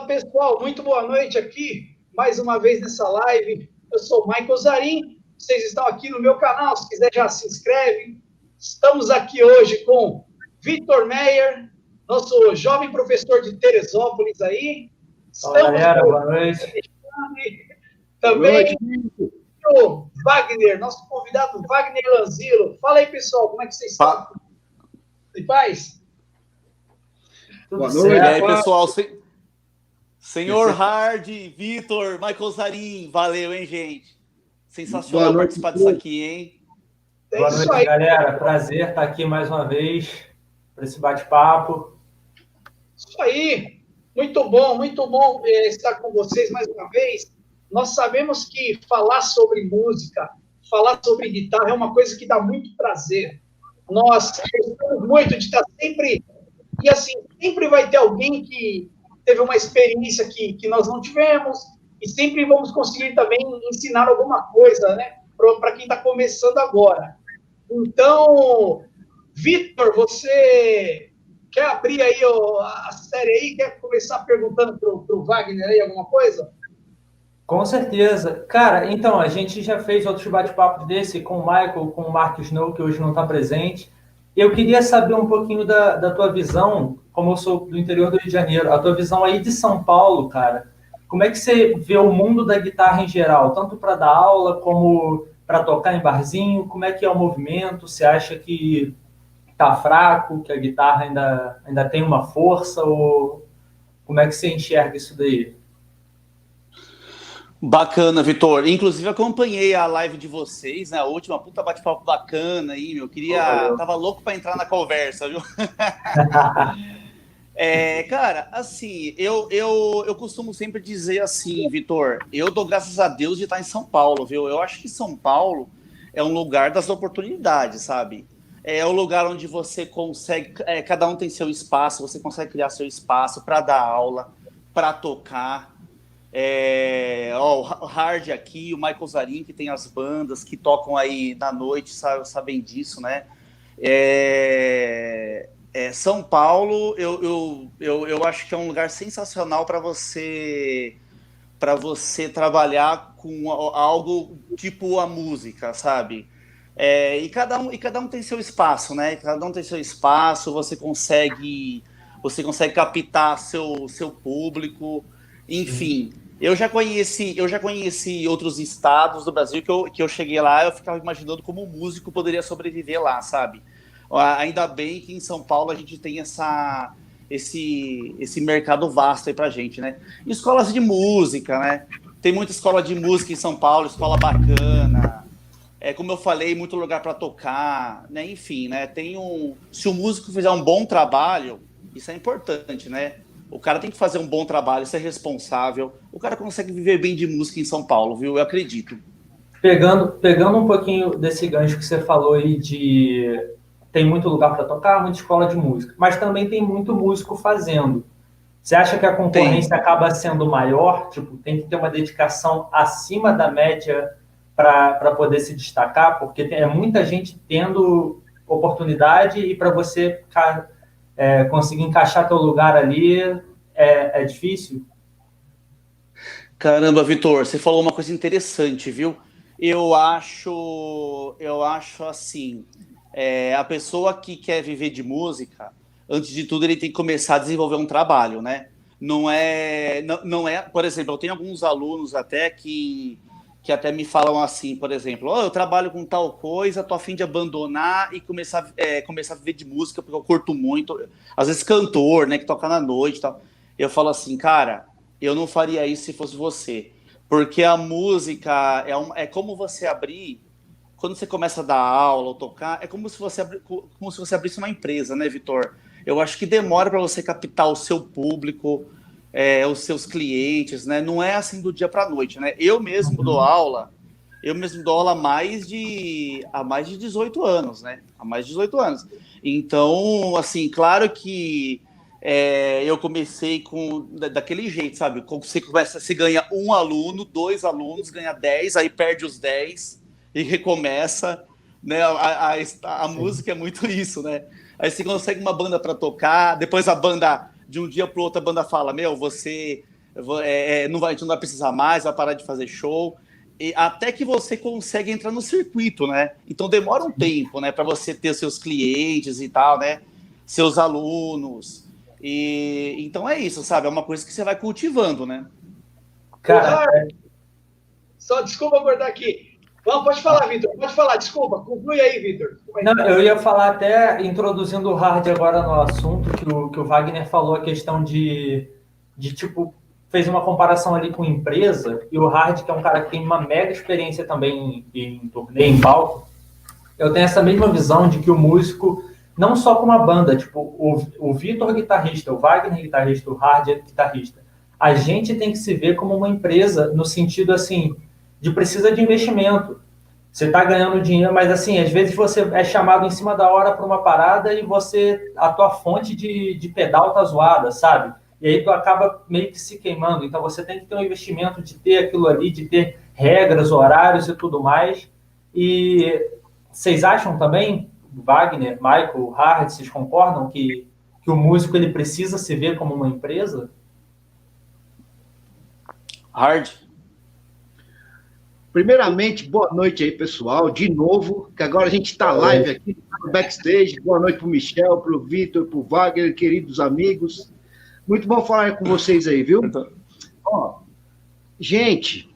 Pessoal, muito boa noite aqui, mais uma vez nessa live. Eu sou o Michael Zarin, vocês estão aqui no meu canal, se quiser já se inscreve. Estamos aqui hoje com Vitor Meyer, nosso jovem professor de Teresópolis aí. Fala, galera, boa noite. Também o Wagner, nosso convidado Wagner Lanzillo. Fala aí, pessoal, como é que vocês estão? Em paz? Boa noite. E aí, pessoal? Senhor Hard, Vitor, Michael Zarin, valeu, hein, gente? Sensacional participar disso aqui, hein? Boa noite, galera. Prazer estar aqui mais uma vez para esse bate-papo. Isso aí. Muito bom estar com vocês mais uma vez. Nós sabemos que falar sobre música, falar sobre guitarra é uma coisa que dá muito prazer. Nós gostamos muito de estar sempre... E assim, sempre vai ter alguém que teve uma experiência que nós não tivemos, e sempre vamos conseguir também ensinar alguma coisa, né, para quem está começando agora. Então, Vitor, você quer abrir aí a série aí? Quer começar perguntando para o Wagner aí alguma coisa? Com certeza. Cara, então, a gente já fez outros bate-papos desse com o Michael, com o Mark Snow, que hoje não está presente. Eu queria saber um pouquinho da tua visão, como eu sou do interior do Rio de Janeiro, a tua visão aí de São Paulo, cara. Como é que você vê o mundo da guitarra em geral, tanto para dar aula como para tocar em barzinho? Como é que é o movimento? Você acha que tá fraco, que a guitarra ainda tem uma força? Ou como é que você enxerga isso daí? Bacana, Vitor. Inclusive, acompanhei a live de vocês, né? A última, puta bate-papo bacana aí, meu. Tava louco para entrar na conversa, viu? Cara, assim, eu costumo sempre dizer assim, Vitor, eu dou graças a Deus de estar em São Paulo, viu? Eu acho que São Paulo é um lugar das oportunidades, sabe? É o lugar onde você consegue, cada um tem seu espaço, você consegue criar seu espaço para dar aula, para tocar. O Hard aqui, o Michael Zarin, que tem as bandas que tocam aí na noite, sabem disso, né? São Paulo, eu acho que é um lugar sensacional para você trabalhar com algo tipo a música, sabe? E cada um tem seu espaço, né? Cada um tem seu espaço, você consegue captar seu público, enfim. Eu já conheci outros estados do Brasil que eu cheguei lá, eu ficava imaginando como um músico poderia sobreviver lá, sabe? Ainda bem que em São Paulo a gente tem esse mercado vasto aí pra gente, né? Escolas de música, né? Tem muita escola de música em São Paulo, escola bacana. Como eu falei, muito lugar para tocar, né? Enfim, né? Se o músico fizer um bom trabalho, isso é importante, né? O cara tem que fazer um bom trabalho, ser responsável. O cara consegue viver bem de música em São Paulo, viu? Eu acredito. Pegando um pouquinho desse gancho que você falou aí de tem muito lugar para tocar, muita escola de música, mas também tem muito músico fazendo. Você acha que a concorrência acaba sendo maior? Tipo, tem que ter uma dedicação acima da média para poder se destacar? Porque é muita gente tendo oportunidade e para você conseguir encaixar teu lugar ali é difícil? Caramba, Vitor, você falou uma coisa interessante, viu? Eu acho assim, a pessoa que quer viver de música, antes de tudo, ele tem que começar a desenvolver um trabalho, né? Não é, por exemplo, eu tenho alguns alunos até que até me falam assim, por exemplo, eu trabalho com tal coisa, tô a fim de abandonar e começar a viver de música, porque eu curto muito, às vezes cantor, né, que toca na noite e tal. Eu falo assim, cara, eu não faria isso se fosse você, porque a música é como você abrir, quando você começa a dar aula ou tocar, é como se você abrisse uma empresa, né, Vitor? Eu acho que demora para você captar o seu público, os seus clientes, né? Não é assim do dia para a noite, né? Eu mesmo dou aula há mais de 18 anos, né? Há mais de 18 anos. Então, assim, claro que eu comecei daquele jeito, sabe? Você ganha um aluno, 2 alunos, ganha 10, aí perde os 10 e recomeça, né? A música é muito isso, né? Aí você consegue uma banda para tocar, depois a banda, de um dia para o outro, a banda fala, você a gente não vai precisar mais, vai parar de fazer show. E até que você consegue entrar no circuito, né? Então demora um tempo, né? Para você ter seus clientes e tal, né? Seus alunos. E então é isso, sabe? É uma coisa que você vai cultivando, né? Cara, só desculpa cortar aqui. Não, pode falar, Vitor. Pode falar, desculpa. Conclui aí, Vitor. não, eu ia falar até, introduzindo o hard agora no assunto, que o Wagner falou a questão de tipo, fez uma comparação ali com empresa, e o hard, que é um cara que tem uma mega experiência também em turnê, em palco, eu tenho essa mesma visão de que o músico, não só com uma banda, tipo, o Vitor guitarrista, o Wagner guitarrista, o Hard guitarrista, a gente tem que se ver como uma empresa no sentido, assim, de precisa de investimento. Você está ganhando dinheiro, mas, assim, às vezes você é chamado em cima da hora para uma parada e a tua fonte de pedal tá zoada, sabe? E aí tu acaba meio que se queimando. Então você tem que ter um investimento de ter aquilo ali, de ter regras, horários e tudo mais. E vocês acham também, Wagner, Michael, Hard, vocês concordam que o músico ele precisa se ver como uma empresa? Hard. Primeiramente, boa noite aí, pessoal. De novo, que agora a gente está live aqui no backstage. Boa noite para o Michel, para o Vitor, para o Wagner, queridos amigos. Muito bom falar com vocês aí, viu? Ó, gente,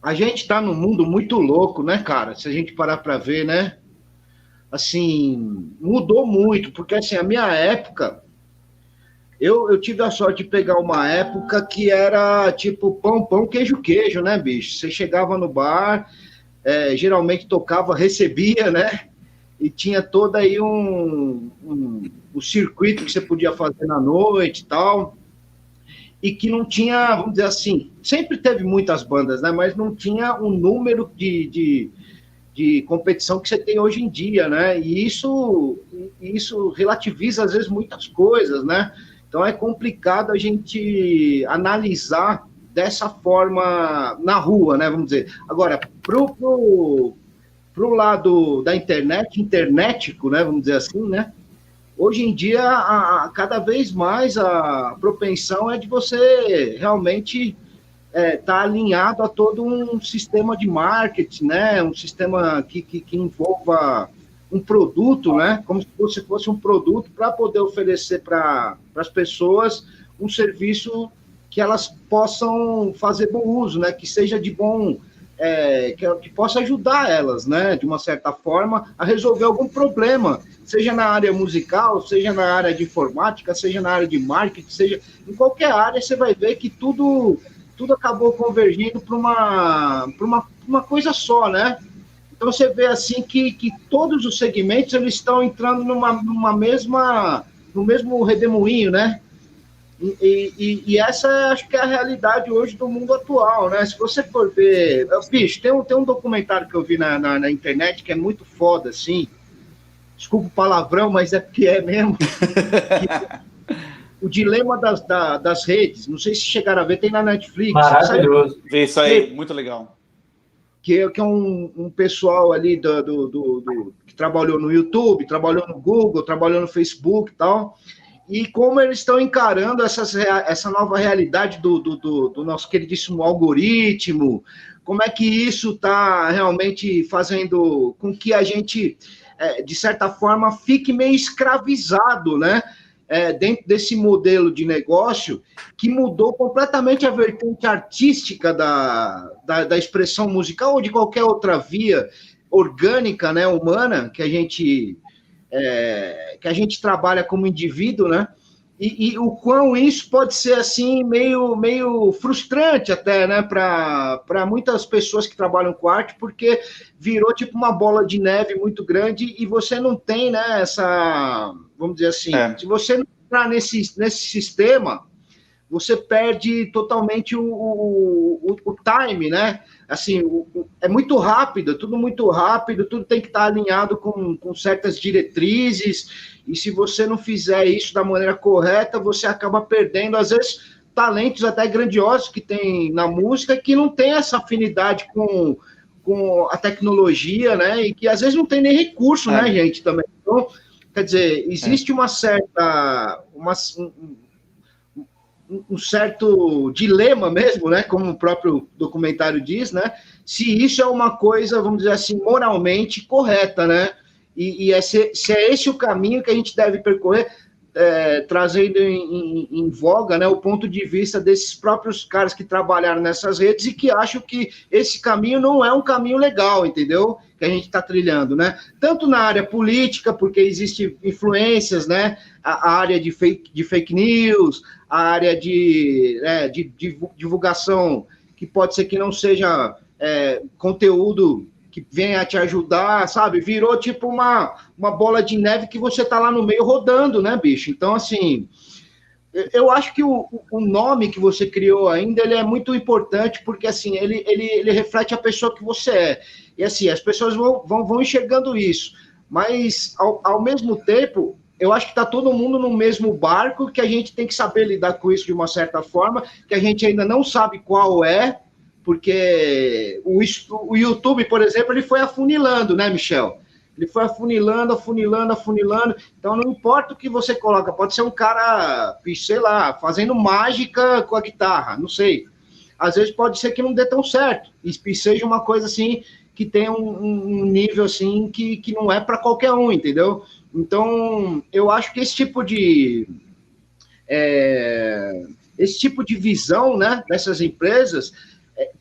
a gente está num mundo muito louco, né, cara? Se a gente parar para ver, né? Assim, mudou muito, porque assim, a minha época, eu tive a sorte de pegar uma época que era tipo pão, queijo, né, bicho? Você chegava no bar, geralmente tocava, recebia, né? E tinha todo aí o circuito que você podia fazer na noite e tal, e que não tinha, vamos dizer assim, sempre teve muitas bandas, né? Mas não tinha um número de competição que você tem hoje em dia, né? E isso relativiza, às vezes, muitas coisas, né? Então, é complicado a gente analisar dessa forma na rua, né? Vamos dizer. Agora, pro lado da internetico, né? Vamos dizer assim, né? Hoje em dia, cada vez mais a propensão é de você realmente tá alinhado a todo um sistema de marketing, né? Um sistema que envolva um produto, né? Como se fosse um produto para poder oferecer para as pessoas um serviço que elas possam fazer bom uso, né? Que seja de bom, que possa ajudar elas, né? De uma certa forma, a resolver algum problema, seja na área musical, seja na área de informática, seja na área de marketing, seja em qualquer área, você vai ver que tudo acabou convergindo para uma coisa só, né? Então você vê assim que todos os segmentos eles estão entrando no mesmo redemoinho, né? E essa acho que é a realidade hoje do mundo atual, né? Se você for ver, bicho, tem um documentário que eu vi na internet que é muito foda, assim. Desculpa o palavrão, mas é porque é mesmo. O dilema das redes, não sei se chegaram a ver, tem na Netflix. Maravilhoso. Vê isso aí, muito legal. Que é um pessoal ali que trabalhou no YouTube, trabalhou no Google, trabalhou no Facebook e tal, e como eles estão encarando essa nova realidade do nosso queridíssimo algoritmo, como é que isso está realmente fazendo com que a gente, de certa forma, fique meio escravizado, né? Dentro desse modelo de negócio que mudou completamente a vertente artística da expressão musical ou de qualquer outra via orgânica, né, humana, que a gente trabalha como indivíduo, né? E o quão isso pode ser assim meio frustrante até, né, para muitas pessoas que trabalham com arte, porque virou tipo uma bola de neve muito grande e você não tem, né, vamos dizer assim, se você não entrar nesse sistema, você perde totalmente o time, né? Assim, é muito rápido, tudo tem que estar alinhado com certas diretrizes, e se você não fizer isso da maneira correta, você acaba perdendo, às vezes, talentos até grandiosos que tem na música, que não tem essa afinidade com a tecnologia, né? E que às vezes não tem nem recurso, né, gente, também. Então, quer dizer, existe uma certa... um certo dilema mesmo, né? Como o próprio documentário diz, né? Se isso é uma coisa, vamos dizer assim, moralmente correta, né? E se é esse o caminho que a gente deve percorrer, trazendo em voga, né, o ponto de vista desses próprios caras que trabalharam nessas redes e que acham que esse caminho não é um caminho legal, entendeu? Que a gente está trilhando, né? Tanto na área política, porque existem influências, né? A área de fake news, a área de divulgação, que pode ser que não seja conteúdo que venha a te ajudar, sabe? Virou tipo uma bola de neve que você tá lá no meio rodando, né, bicho? Então, assim, eu acho que o nome que você criou ainda, ele é muito importante, porque, assim, ele reflete a pessoa que você é. E, assim, as pessoas vão enxergando isso. Mas, ao mesmo tempo, eu acho que está todo mundo no mesmo barco, que a gente tem que saber lidar com isso de uma certa forma, que a gente ainda não sabe qual é, porque o YouTube, por exemplo, ele foi afunilando, né, Michel? Ele foi afunilando. Então, não importa o que você coloca, pode ser um cara, sei lá, fazendo mágica com a guitarra, não sei. Às vezes pode ser que não dê tão certo, e seja uma coisa assim, que tenha um nível assim, que não é para qualquer um, entendeu? Então, eu acho que esse tipo de visão, né, dessas empresas,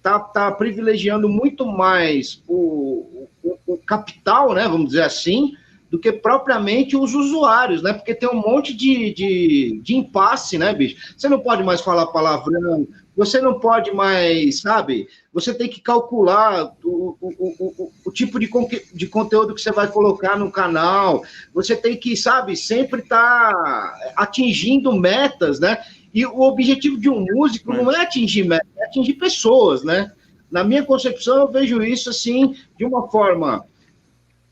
tá privilegiando muito mais o capital, né, vamos dizer assim, do que propriamente os usuários, né? Porque tem um monte de impasse, né, bicho? Você não pode mais falar palavrão, você não pode mais, sabe? Você tem que calcular o tipo de conteúdo que você vai colocar no canal, você tem que, sabe, sempre estar atingindo metas, né? E o objetivo de um músico não é atingir metas, é atingir pessoas, né? Na minha concepção, eu vejo isso, assim, de uma forma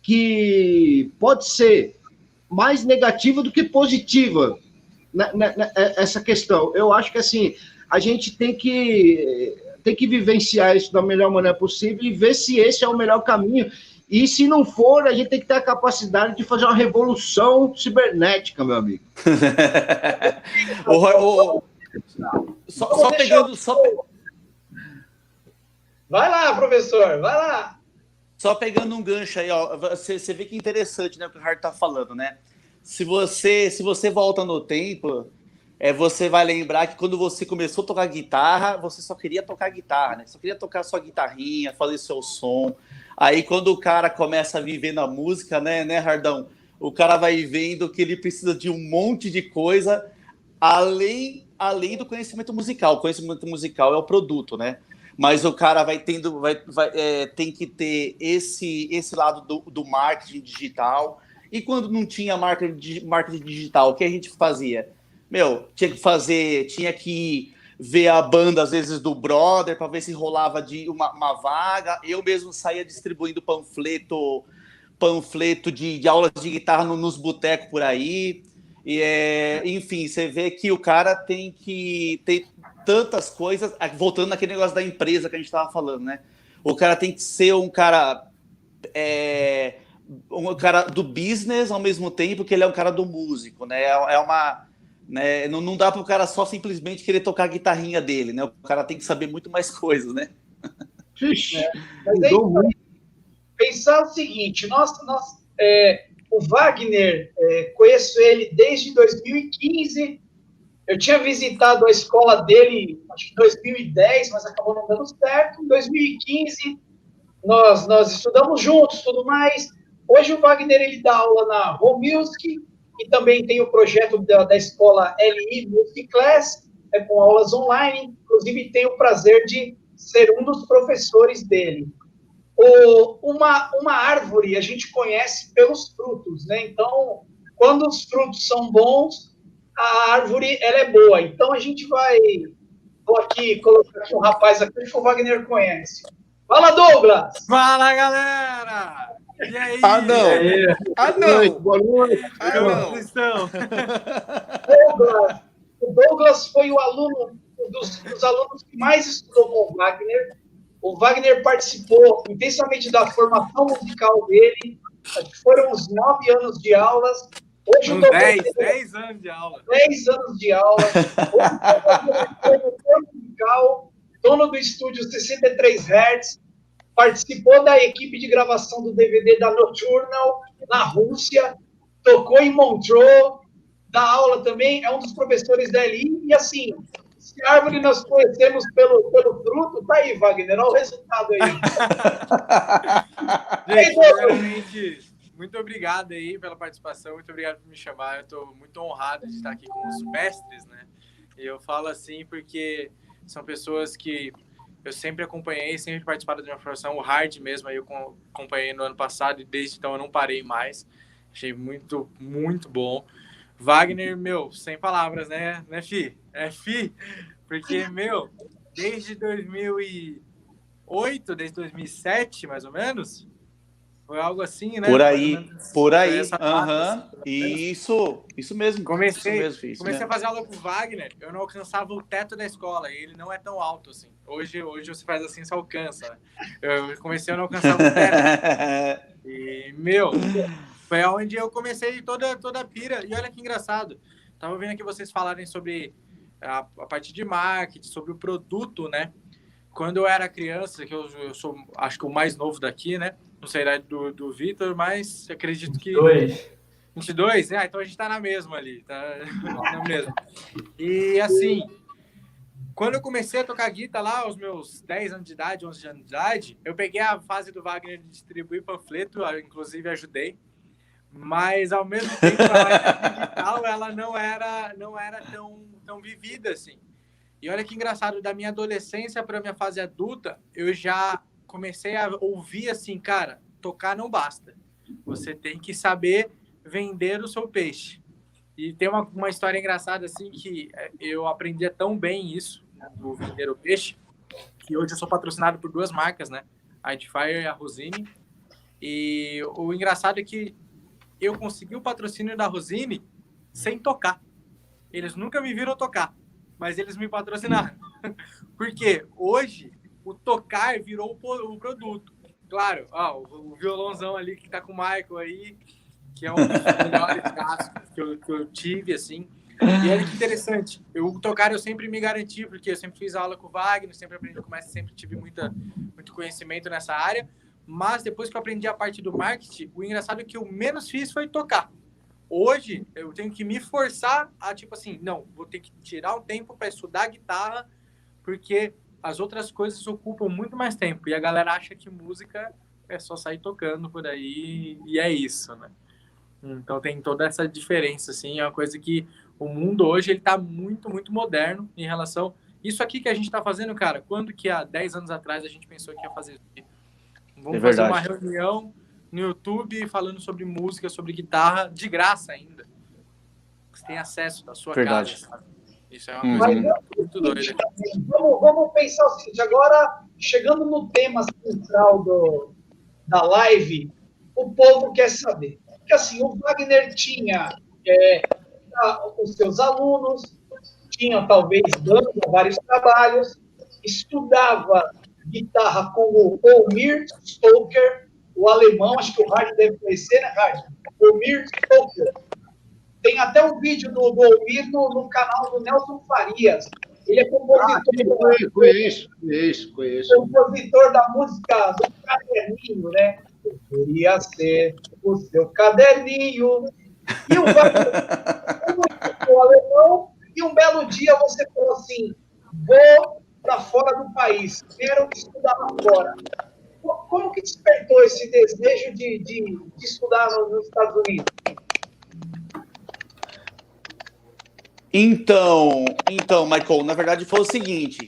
que pode ser mais negativa do que positiva, essa questão. Eu acho que, assim, a gente tem que vivenciar isso da melhor maneira possível e ver se esse é o melhor caminho. E se não for, a gente tem que ter a capacidade de fazer uma revolução cibernética, meu amigo. Só pegando... Vai lá, professor, vai lá. Só pegando um gancho aí, ó, você vê que interessante, né, o que o Ricardo tá falando, né? Se você volta no tempo, você vai lembrar que quando você começou a tocar guitarra, você só queria tocar guitarra, né? Só queria tocar sua guitarrinha, fazer seu som. Aí quando o cara começa a viver na música, né, Hardão? O cara vai vendo que ele precisa de um monte de coisa além do conhecimento musical. O conhecimento musical é o produto, né? Mas o cara tem que ter esse lado do marketing digital. E quando não tinha marketing digital, o que a gente fazia? Tinha que ver a banda, às vezes, do brother, para ver se rolava de uma vaga. Eu mesmo saía distribuindo panfleto de aulas de guitarra nos botecos por aí. E, enfim, você vê que o cara tem que ter tantas coisas, voltando naquele negócio da empresa que a gente estava falando, né? O cara tem que ser um cara do business ao mesmo tempo que ele é um cara do músico, né? Né? Não dá para o cara só simplesmente querer tocar a guitarrinha dele, né? O cara tem que saber muito mais coisas, né? Mas aí, pensar o seguinte, o Wagner, conheço ele desde 2015. Eu tinha visitado a escola dele, acho que em 2010, mas acabou não dando certo. Em 2015, nós estudamos juntos, tudo mais. Hoje o Wagner ele dá aula na Home Music e também tem o projeto da escola LI Music Class, com aulas online. Inclusive, tenho o prazer de ser um dos professores dele. Uma árvore a gente conhece pelos frutos, né? Então, quando os frutos são bons, a árvore ela é boa. Então a gente vou aqui colocar aqui um rapaz aqui que o Wagner conhece. Fala, Douglas! Fala, galera! E aí? Não! Boa noite! Como vocês estão? O Douglas foi um dos alunos que mais estudou com o Wagner. O Wagner participou intensamente da formação musical dele. Foram uns 9 anos de aulas. Hoje Uns 10 anos de aula. 10 anos de aula. Hoje musical, dono do estúdio 63 Hz, participou da equipe de gravação do DVD da Nocturnal na Rússia, tocou em Montreux, dá aula também, é um dos professores da LI, e assim, se a árvore nós conhecemos pelo fruto, tá aí, Wagner, olha o resultado aí. Gente, primeiramente, muito obrigado aí pela participação, muito obrigado por me chamar. Eu estou muito honrado de estar aqui com os mestres, né? E eu falo assim porque são pessoas que eu sempre acompanhei, sempre participaram da minha formação. O Hard mesmo, aí eu acompanhei no ano passado e desde então eu não parei mais. Achei muito, muito bom. Wagner, meu, sem palavras, né, Fi? É Fi, porque, meu, desde 2008, desde 2007, mais ou menos, foi algo assim, né? Por aí. Aham. Isso mesmo. Comecei mesmo. a fazer aula com o Wagner, eu não alcançava o teto da escola, e ele não é tão alto assim. Hoje você faz assim, você alcança. Eu comecei a não alcançar o teto. E, meu, foi onde eu comecei toda a pira. E olha que engraçado. Tava vendo aqui vocês falarem sobre a parte de marketing, sobre o produto, né? Quando eu era criança, que eu sou, acho que o mais novo daqui, né? Não sei a idade do Vitor, mas acredito que... 22? Então a gente tá na mesma ali, tá na mesma. E assim, quando eu comecei a tocar guitarra lá, aos meus 10 anos de idade, 11 anos de idade, eu peguei a fase do Wagner de distribuir panfleto, inclusive ajudei, mas ao mesmo tempo a arte digital, ela não era tão vivida assim. E olha que engraçado, da minha adolescência para minha fase adulta, eu já comecei a ouvir assim, cara, tocar não basta. Você tem que saber vender o seu peixe. E tem uma história engraçada assim, que eu aprendia tão bem isso, do vender o peixe, que hoje eu sou patrocinado por 2 marcas, né? A Edifier e a Rosine. E o engraçado é que eu consegui o patrocínio da Rosine sem tocar. Eles nunca me viram tocar, mas eles me patrocinaram. Porque hoje o tocar virou o produto. Claro, o violãozão ali que tá com o Michael aí, que é um dos melhores casos que eu tive, assim. E olha que interessante, o tocar eu sempre me garanti, porque eu sempre fiz aula com o Wagner, sempre aprendi com o mestre, sempre tive muito conhecimento nessa área, mas depois que eu aprendi a parte do marketing, o engraçado é que eu menos fiz foi tocar. Hoje, eu tenho que me forçar a, tipo assim, não, vou ter que tirar um tempo para estudar guitarra, porque as outras coisas ocupam muito mais tempo, e a galera acha que música é só sair tocando por aí, e é isso, né? Então tem toda essa diferença, assim, é uma coisa que o mundo hoje ele tá muito, muito moderno em relação... Isso aqui que a gente tá fazendo, cara, quando que há 10 anos atrás a gente pensou que ia fazer isso aqui? Vamos fazer uma reunião no YouTube falando sobre música, sobre guitarra, de graça ainda. Você tem acesso da sua casa, sabe? Isso é uma coisa muito doida. Vamos pensar o seguinte, agora, chegando no tema central da live, o povo quer saber. Porque assim, o Wagner tinha os seus alunos, tinha talvez dando vários trabalhos, estudava guitarra com o Olmir Stoker, o alemão, acho que o Hard deve conhecer, né, Hard? Olmir Stoker. Tem até um vídeo do Olmir no canal do Nelson Farias. Ele é compositor. Conheço. Compositor da música do Caderninho, né? Eu queria ser o seu caderninho. E o Wagner, alemão, e um belo dia você falou assim: vou para fora do país, quero estudar lá fora. Como que despertou esse desejo de estudar nos Estados Unidos? Então, Michael, na verdade foi o seguinte,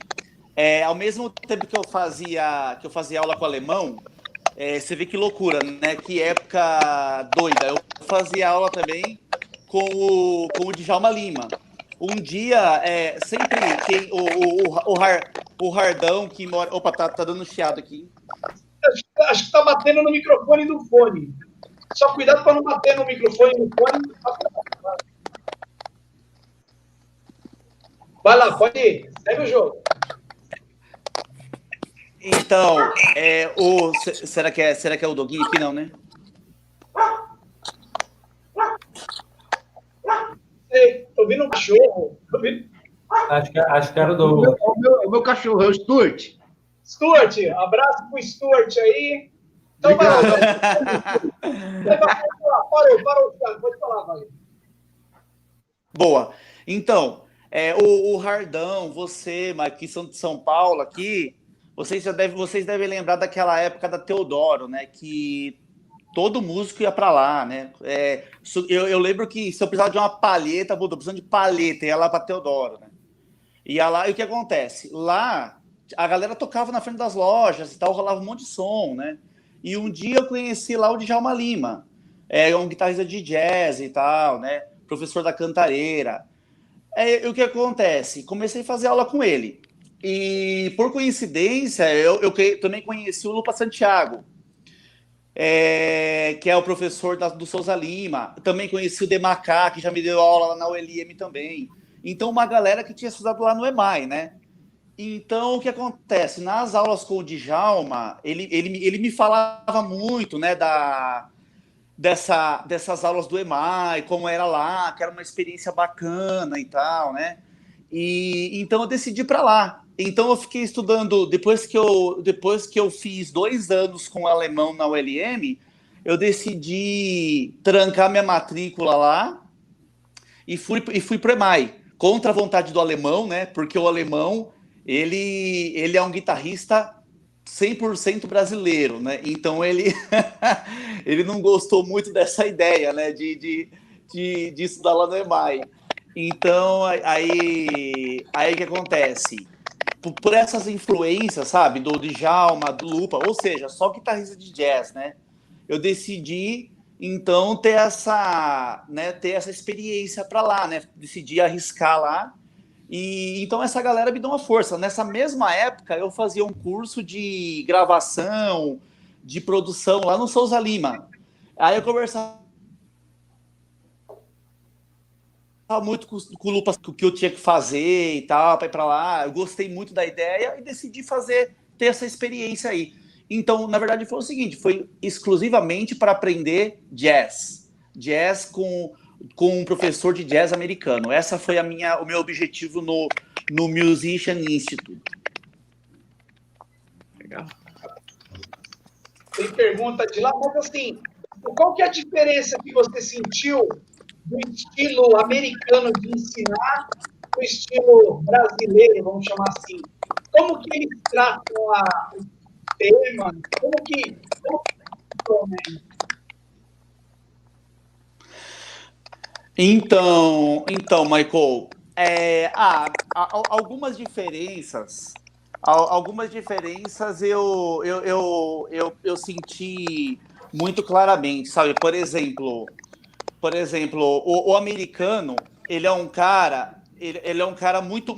ao mesmo tempo que eu fazia aula com o alemão, você vê que loucura, né? Que época doida. Eu fazia aula também com o Djalma Lima. Um dia, sempre tem o Hardão que mora... Opa, tá dando chiado aqui. Acho que tá batendo no microfone do fone. Só cuidado para não bater no microfone do fone. Vai lá, pode ir. Segue o jogo. Então, será que é o Doguinho aqui? Não, né? ouvindo um cachorro. Tô ouvindo... Acho que era o É Douglas. o meu cachorro, é o Stuart. Stuart, abraço pro Stuart aí. Então, Obrigado. Parou, Thiago, pode falar, vai. Boa. Então, o Hardão, você, mas que são de São Paulo aqui, vocês devem lembrar daquela época da Teodoro, né? Que todo músico ia para lá, né? Eu lembro que se eu precisava de uma palheta, tô precisando de palheta, ia lá para Teodoro, né? Ia lá, e o que acontece? Lá, a galera tocava na frente das lojas e tal, rolava um monte de som, né? E um dia eu conheci lá o Djalma Lima, um guitarrista de jazz e tal, né? Professor da Cantareira. E o que acontece? Comecei a fazer aula com ele. E, por coincidência, eu também conheci o Lupa Santiago, que é o professor do Souza Lima. Também conheci o Demacá, que já me deu aula lá na ULM também. Então, uma galera que tinha estudado lá no EMAI, né? Então, o que acontece? Nas aulas com o Djalma, ele me falava muito, né, dessas aulas do EMAI, como era lá, que era uma experiência bacana e tal, né? E então eu decidi para lá. Então eu fiquei estudando, depois que eu fiz 2 anos com alemão na ULM, eu decidi trancar minha matrícula lá e fui para o EMAI, contra a vontade do alemão, né? Porque o alemão, ele é um guitarrista 100% brasileiro, né? Então ele não gostou muito dessa ideia, né? De estudar lá no EMAI. Então, aí o que acontece? Por essas influências, sabe? Do Djalma, do Lupa, ou seja, só guitarrista de jazz, né? Eu decidi, então, ter essa experiência para lá, né? Decidi arriscar lá. E então essa galera me deu uma força. Nessa mesma época, eu fazia um curso de gravação, de produção lá no Souza Lima. Aí eu conversava muito com o Lupas, o que eu tinha que fazer e tal, para ir para lá. Eu gostei muito da ideia e decidi ter essa experiência aí. Então, na verdade, foi o seguinte, foi exclusivamente para aprender jazz. Jazz com um professor de jazz americano. Essa foi o meu objetivo no Musician Institute. Legal. Tem pergunta de lá, mas assim, qual que é a diferença que você sentiu do estilo americano de ensinar do estilo brasileiro, vamos chamar assim? Como que eles tratam o tema? Como que Então, Michael, algumas diferenças eu senti muito claramente, sabe? Por exemplo, o americano, ele é um cara muito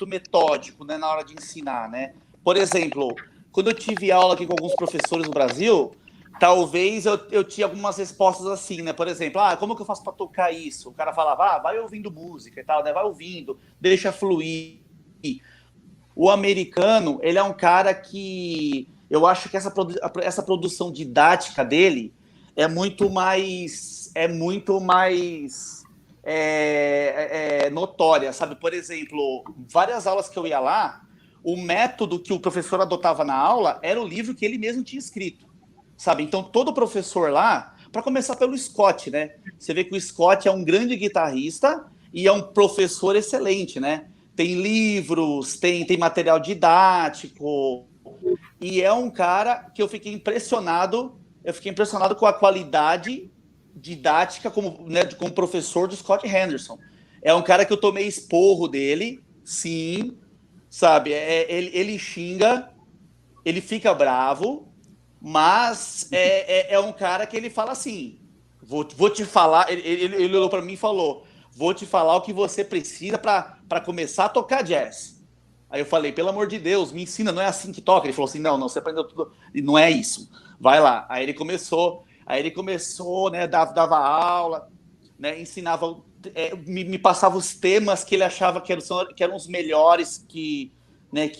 metódico, né, na hora de ensinar, né? Por exemplo, quando eu tive aula aqui com alguns professores no Brasil, talvez eu tinha algumas respostas assim, né? Por exemplo, como que eu faço para tocar isso? O cara falava, vai ouvindo música e tal, né? Vai ouvindo, deixa fluir. O americano, ele é um cara que eu acho que essa produção didática dele é muito mais notória, sabe? Por exemplo, várias aulas que eu ia lá, o método que o professor adotava na aula era o livro que ele mesmo tinha escrito, sabe? Então, todo professor lá, para começar pelo Scott, né? Você vê que o Scott é um grande guitarrista e é um professor excelente, né? Tem livros, tem material didático, e é um cara que eu fiquei impressionado com a qualidade didática como professor do Scott Henderson. É um cara que eu tomei esporro dele, sim, sabe? Ele xinga, ele fica bravo, mas é um cara que ele fala assim, vou te falar, ele olhou para mim e falou, vou te falar o que você precisa para começar a tocar jazz. Aí eu falei, pelo amor de Deus, me ensina, não é assim que toca. Ele falou assim, não, você aprendeu tudo, e não é isso, vai lá. Aí ele começou, né, dava aula, né, ensinava, me passava os temas que ele achava que eram os melhores, que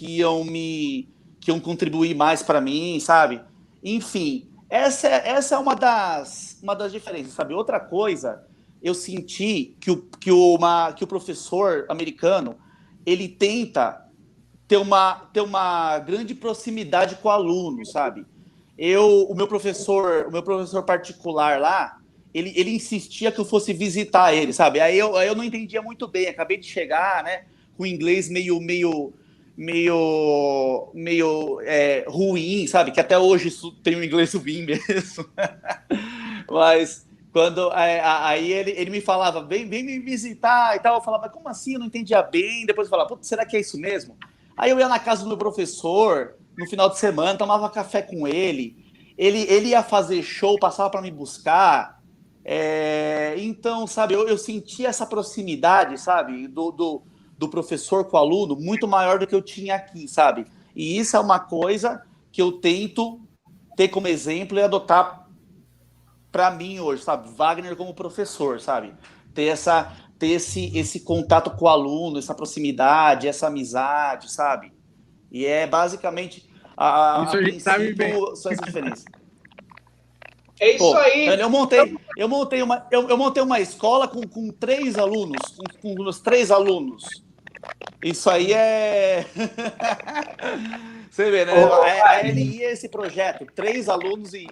iam contribuir mais para mim, sabe? Enfim, essa é uma das diferenças, sabe? Outra coisa, eu senti que o professor americano, ele tenta ter uma grande proximidade com o aluno, sabe? O meu professor particular lá, ele insistia que eu fosse visitar ele, sabe? Aí eu não entendia muito bem, acabei de chegar, né? Com o inglês meio ruim, sabe? Que até hoje tem um inglês ruim mesmo. Mas aí ele me falava, vem me visitar e tal. Eu falava, mas como assim? Eu não entendia bem. Depois eu falava, putz, será que é isso mesmo? Aí eu ia na casa do meu professor no final de semana, tomava café com ele. Ele ia fazer show, passava para me buscar. Então, sabe, eu senti essa proximidade, sabe, do professor com o aluno muito maior do que eu tinha aqui, sabe? E isso é uma coisa que eu tento ter como exemplo e adotar para mim hoje, sabe? Wagner como professor, sabe? Ter esse contato com o aluno, essa proximidade, essa amizade, sabe? E é basicamente Isso a gente sabe bem. são essas diferenças. É isso aí. Eu montei uma escola com 3 alunos, com os 3 alunos. Isso aí é. Você vê, né? A LI é esse projeto, 3 alunos e.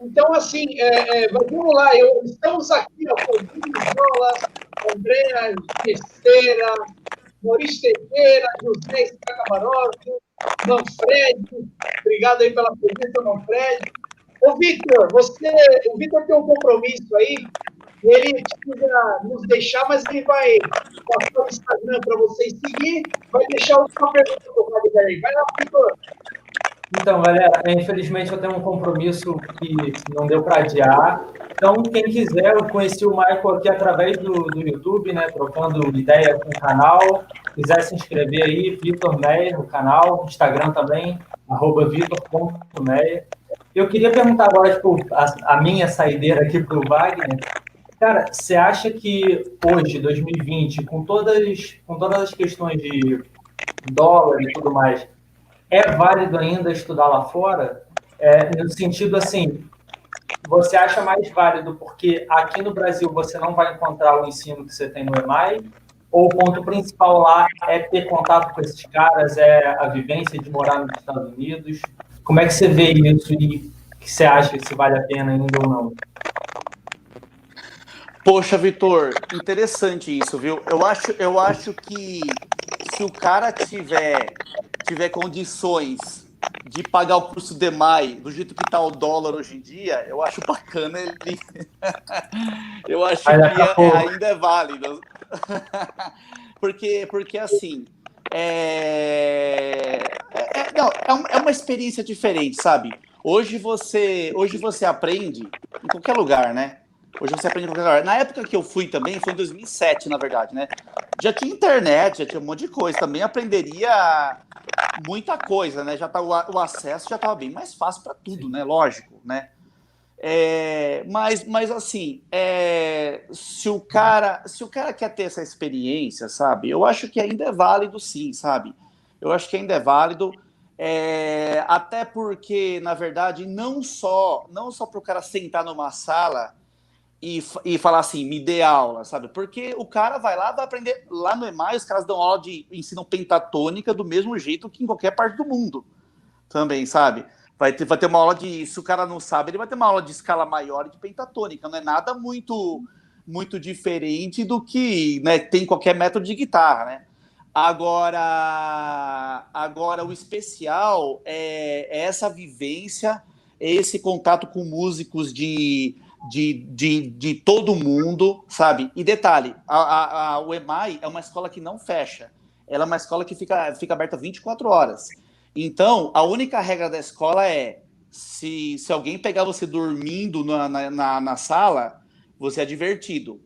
Então, assim, vamos lá. Estamos aqui, ó, com o Jola, Andréa Besteira, Maurício Teixeira, José Camarossi, Manfred. Obrigado aí pela presença, Manfred. Ô, Vitor, o Vitor tem um compromisso aí, ele precisa nos deixar, mas ele vai passar o Instagram para vocês seguir, vai deixar a última pergunta do Wagner aí. Vai lá, Vitor. Então, galera, infelizmente eu tenho um compromisso que não deu para adiar. Então, quem quiser, eu conheci o Michael aqui através do YouTube, né, trocando ideia com o canal. Quiser se inscrever aí, Vitor Meyer, no canal, Instagram também, @vitor.meyer. Eu queria perguntar agora, tipo, a minha saideira aqui para o Wagner. Cara, você acha que hoje, 2020, com todas as questões de dólar e tudo mais, é válido ainda estudar lá fora? No sentido assim, você acha mais válido porque aqui no Brasil você não vai encontrar o ensino que você tem no EMAI? Ou o ponto principal lá é ter contato com esses caras, é a vivência de morar nos Estados Unidos? Como é que você vê isso e que você acha se vale a pena ainda ou não? Poxa, Vitor, interessante isso, viu? Eu acho que se o cara tiver condições de pagar o curso de EMAI do jeito que está o dólar hoje em dia, eu acho bacana ele. Eu acho que ainda é válido. Porque assim, é uma experiência diferente, sabe? Hoje você aprende em qualquer lugar, né? Hoje você aprende em qualquer lugar. Na época que eu fui também, foi em 2007, na verdade, né? Já tinha internet, já tinha um monte de coisa. Também aprenderia muita coisa, né? O acesso já estava bem mais fácil para tudo, né? Lógico, né? Mas assim, se o cara quer ter essa experiência, sabe? Eu acho que ainda é válido, sim, sabe? Eu acho que ainda é válido. Até porque, na verdade, não só para o cara sentar numa sala e falar assim, me dê aula, sabe? Porque o cara vai aprender. Lá no EMAI, os caras dão aula de ensino pentatônica do mesmo jeito que em qualquer parte do mundo também, sabe? Vai ter uma aula de... Se o cara não sabe, ele vai ter uma aula de escala maior de pentatônica. Não é nada muito diferente do que, né, tem qualquer método de guitarra, né? Agora o especial é essa vivência, é esse contato com músicos de todo mundo, sabe? E detalhe, o EMAI é uma escola que não fecha. Ela é uma escola que fica aberta 24 horas. Então, a única regra da escola é se alguém pegar você dormindo na sala, você é advertido.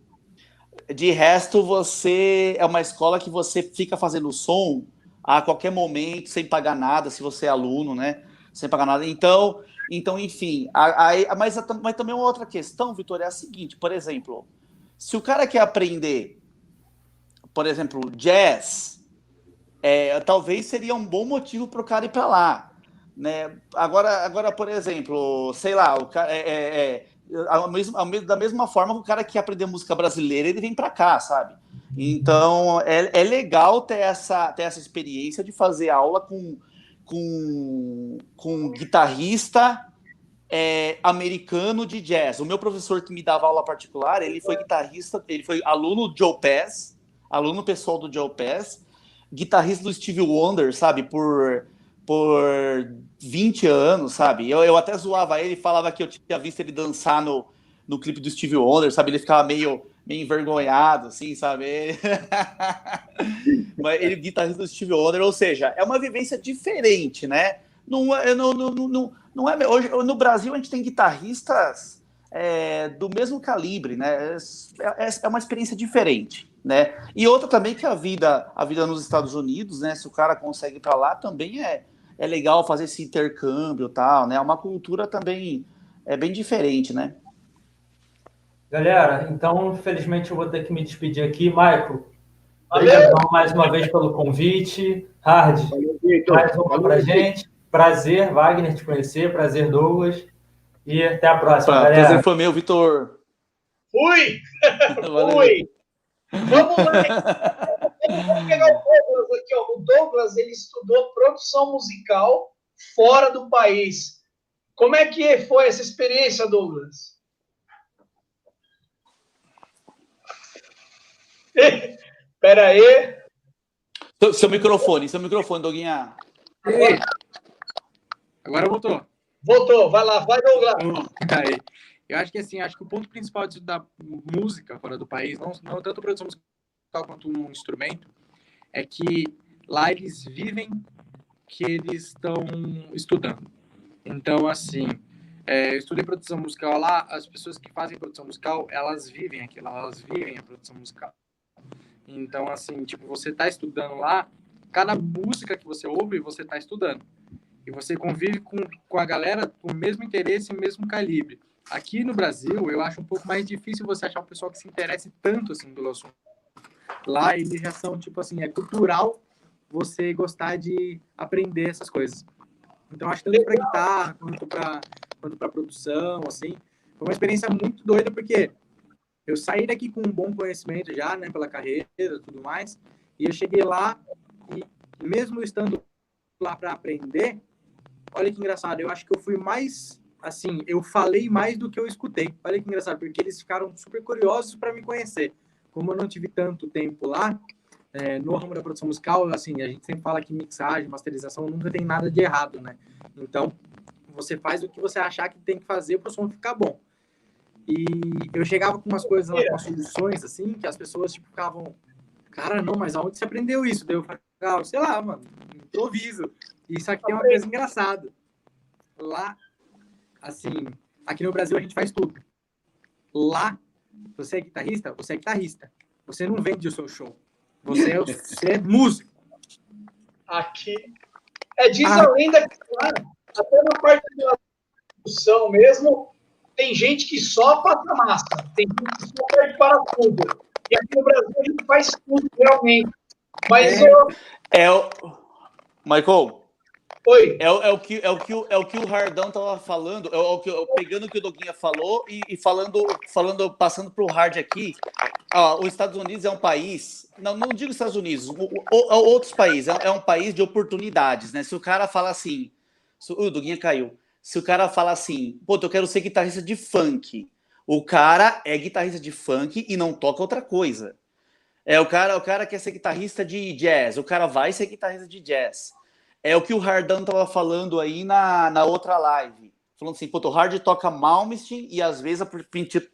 De resto, você é uma escola que você fica fazendo som a qualquer momento, sem pagar nada, se você é aluno, né? Sem pagar nada. Então enfim. Mas também uma outra questão, Vitor, é a seguinte, por exemplo, se o cara quer aprender, por exemplo, jazz, talvez seria um bom motivo para o cara ir para lá, né? Agora, por exemplo, sei lá, o cara, Da mesma forma que o cara que quer aprender música brasileira, ele vem para cá, sabe? Então, é legal ter essa experiência de fazer aula com um guitarrista americano de jazz. O meu professor que me dava aula particular, ele foi guitarrista, ele foi aluno do Joe Pass, aluno pessoal do Joe Pass, guitarrista do Stevie Wonder, sabe, por 20 anos, sabe? Eu até zoava ele, falava que eu tinha visto ele dançar no clipe do Stevie Wonder, sabe? Ele ficava meio envergonhado, assim, sabe? Mas ele é guitarrista do Stevie Wonder, ou seja, é uma vivência diferente, né? Não é, hoje, no Brasil, a gente tem guitarristas do mesmo calibre, né? É uma experiência diferente, né? E outra também que a vida nos Estados Unidos, né? Se o cara consegue ir para lá, também é legal fazer esse intercâmbio e tal, né? É uma cultura também bem diferente, né? Galera, então, infelizmente, eu vou ter que me despedir aqui. Michael, obrigado mais uma vez pelo convite. Hard, mais uma pra gente. Prazer, Wagner, te conhecer. Prazer, Douglas. E até a próxima, galera. Prazer foi meu, Vitor. Fui! Fui! Vamos lá! Vamos pegar o Douglas aqui, ó. O Douglas, ele estudou produção musical fora do país. Como é que foi essa experiência, Douglas? Espera aí. Seu microfone, Doguinha. Agora voltou. Voltou, vai lá, vai, Douglas. Aí. Eu acho que assim, acho que o ponto principal de estudar música fora do país, não tanto produção musical quanto um instrumento, é que lá eles vivem que eles estão estudando. Então, assim, eu estudei produção musical lá, as pessoas que fazem produção musical, elas vivem aquilo, elas vivem a produção musical. Então, assim, tipo, você está estudando lá, cada música que você ouve, você está estudando. E você convive com a galera com o mesmo interesse e o mesmo calibre. Aqui no Brasil, eu acho um pouco mais difícil você achar um pessoal que se interesse tanto, assim, pelo assunto. Lá, eles já são, tipo assim, é cultural você gostar de aprender essas coisas. Então, acho tanto para guitarra, quanto para produção, assim. Foi uma experiência muito doida, porque eu saí daqui com um bom conhecimento já, né, pela carreira e tudo mais, e eu cheguei lá e, mesmo estando lá para aprender, olha que engraçado, eu acho que eu fui mais, assim, eu falei mais do que eu escutei. Olha que engraçado, porque eles ficaram super curiosos para me conhecer. Como eu não tive tanto tempo lá, no ramo da produção musical, assim, a gente sempre fala que mixagem, masterização, nunca tem nada de errado, né? Então, você faz o que você achar que tem que fazer para o som ficar bom. E eu chegava com umas coisas lá, com as soluções, assim, que as pessoas, tipo, ficavam, cara, não, mas aonde você aprendeu isso? Daí eu falava, sei lá, mano, improviso. E isso aqui tem uma coisa engraçada. Lá, assim, aqui no Brasil a gente faz tudo. Lá, você é guitarrista? Você é guitarrista. Você não vende o seu show. Você é músico. Aqui. Diz a lenda que lá, até na parte da produção mesmo, tem gente que só passa massa, tem gente que só perde parafuso. E aqui no Brasil a gente faz tudo, realmente. Mas Michael, oi. É o que o Hardão tava falando, pegando o que o Doguinha falou e passando para o Hard aqui. Os Estados Unidos é um país, não digo Estados Unidos, outros países, é um país de oportunidades, né? Se o cara fala assim, o Doguinha caiu. Se o cara fala assim, pô, eu quero ser guitarrista de funk, o cara é guitarrista de funk e não toca outra coisa. O cara quer ser guitarrista de jazz, o cara vai ser guitarrista de jazz. É o que o Hardão tava falando aí na outra live. Falando assim, pô, o Hard toca Malmsteen e às vezes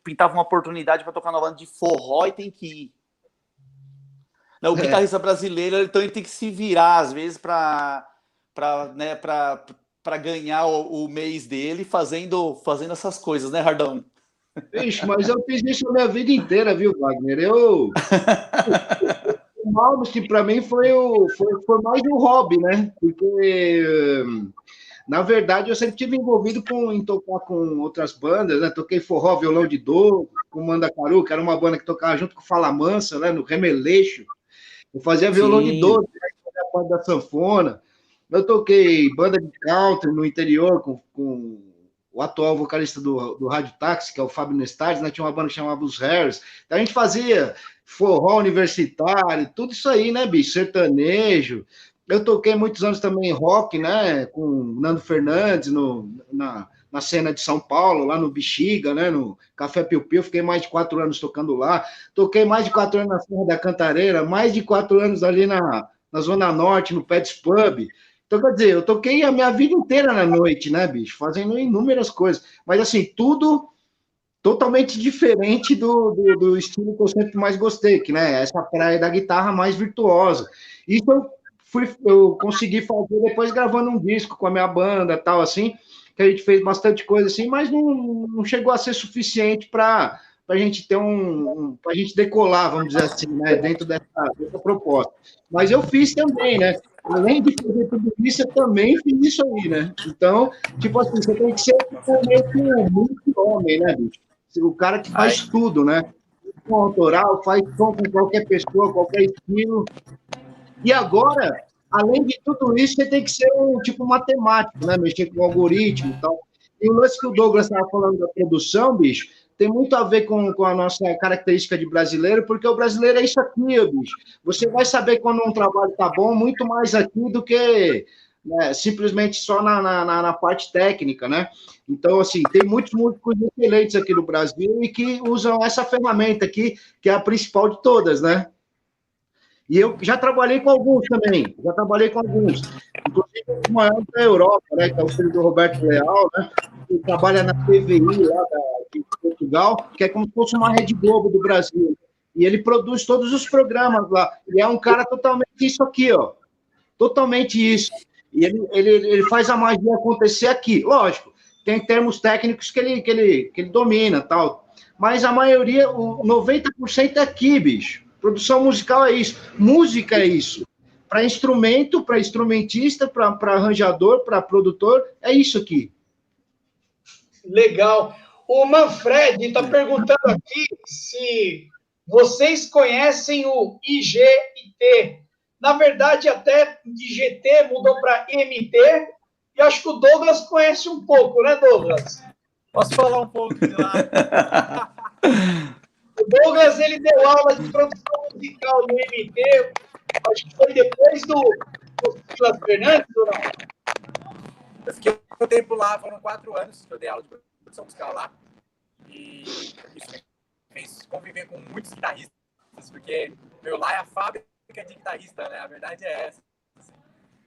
pintava uma oportunidade para tocar na banda de forró e tem que ir. O guitarrista brasileiro, então ele tem que se virar às vezes para ganhar o mês dele fazendo essas coisas, né, Hardão? Ixi, mas eu fiz isso a minha vida inteira, viu, Wagner? O Malmsteen, para mim, foi mais um hobby, né? Porque, na verdade, eu sempre tive envolvido em tocar com outras bandas, né? Toquei forró, violão de dor, com Mandacaru, que era uma banda que tocava junto com Fala Mansa, né? No Remeleixo. Eu fazia violão de dor, fazia a banda da sanfona. Eu toquei banda de country no interior com o atual vocalista do Rádio Táxi, que é o Fábio Nestardes, né? Tinha uma banda que chamava Os Harris. Então a gente fazia forró universitário, tudo isso aí, né, bicho? Sertanejo. Eu toquei muitos anos também rock, né? Com Nando Fernandes na cena de São Paulo, lá no Bexiga, né? No Café Piu Piu. Fiquei mais de 4 anos tocando lá. Toquei mais de 4 anos na Serra da Cantareira, mais de 4 anos ali na Zona Norte, no Pets Pub. Então, quer dizer, eu toquei a minha vida inteira na noite, né, bicho? Fazendo inúmeras coisas. Mas, assim, tudo totalmente diferente do estilo que eu sempre mais gostei, que, né, essa praia da guitarra mais virtuosa. Isso eu consegui fazer depois gravando um disco com a minha banda, tal, assim, que a gente fez bastante coisa, assim, mas não chegou a ser suficiente para a gente ter para a gente decolar, vamos dizer assim, né, dentro dessa proposta. Mas eu fiz também, né? Além de fazer tudo isso, eu também fiz isso aí, né? Então, tipo assim, você tem que ser meio que um multi-homem, né, bicho? O cara que faz tudo, né? Com autoral, faz som com qualquer pessoa, qualquer estilo. E agora, além de tudo isso, você tem que ser um tipo matemático, né? Mexer com algoritmo e tal. E o lance que o Douglas estava falando da produção, bicho, tem muito a ver com a nossa característica de brasileiro, porque o brasileiro é isso aqui, bicho. Você vai saber quando um trabalho está bom, muito mais aqui do que, né, simplesmente só na parte técnica, né? Então, assim, tem muitos músicos excelentes aqui no Brasil e que usam essa ferramenta aqui, que é a principal de todas, né? E eu já trabalhei com alguns também, inclusive o maior da Europa, né, que é o filho do Roberto Leal, né, que trabalha na TVI lá de Portugal, que é como se fosse uma Rede Globo do Brasil. E ele produz todos os programas lá. E é um cara totalmente isso aqui, ó. Totalmente isso. E ele faz a magia acontecer aqui. Lógico, tem termos técnicos que ele domina, tal. Mas a maioria, o 90% é aqui, bicho. Produção musical é isso. Música é isso. Para instrumento, para instrumentista, para arranjador, para produtor, é isso aqui. Legal. O Manfred está perguntando aqui se vocês conhecem o IGT. Na verdade, até IGT mudou para MT, e acho que o Douglas conhece um pouco, né, Douglas? Posso falar um pouco de lá? O Douglas, ele deu aula de produção musical no MT, acho que foi depois do Silas Fernandes, ou não? Eu fiquei um tempo lá, foram 4 anos que eu dei aula de produção musical lá. E isso me fez conviver com muitos guitarristas, porque, lá é a fábrica de guitarrista, né? A verdade é essa. Assim.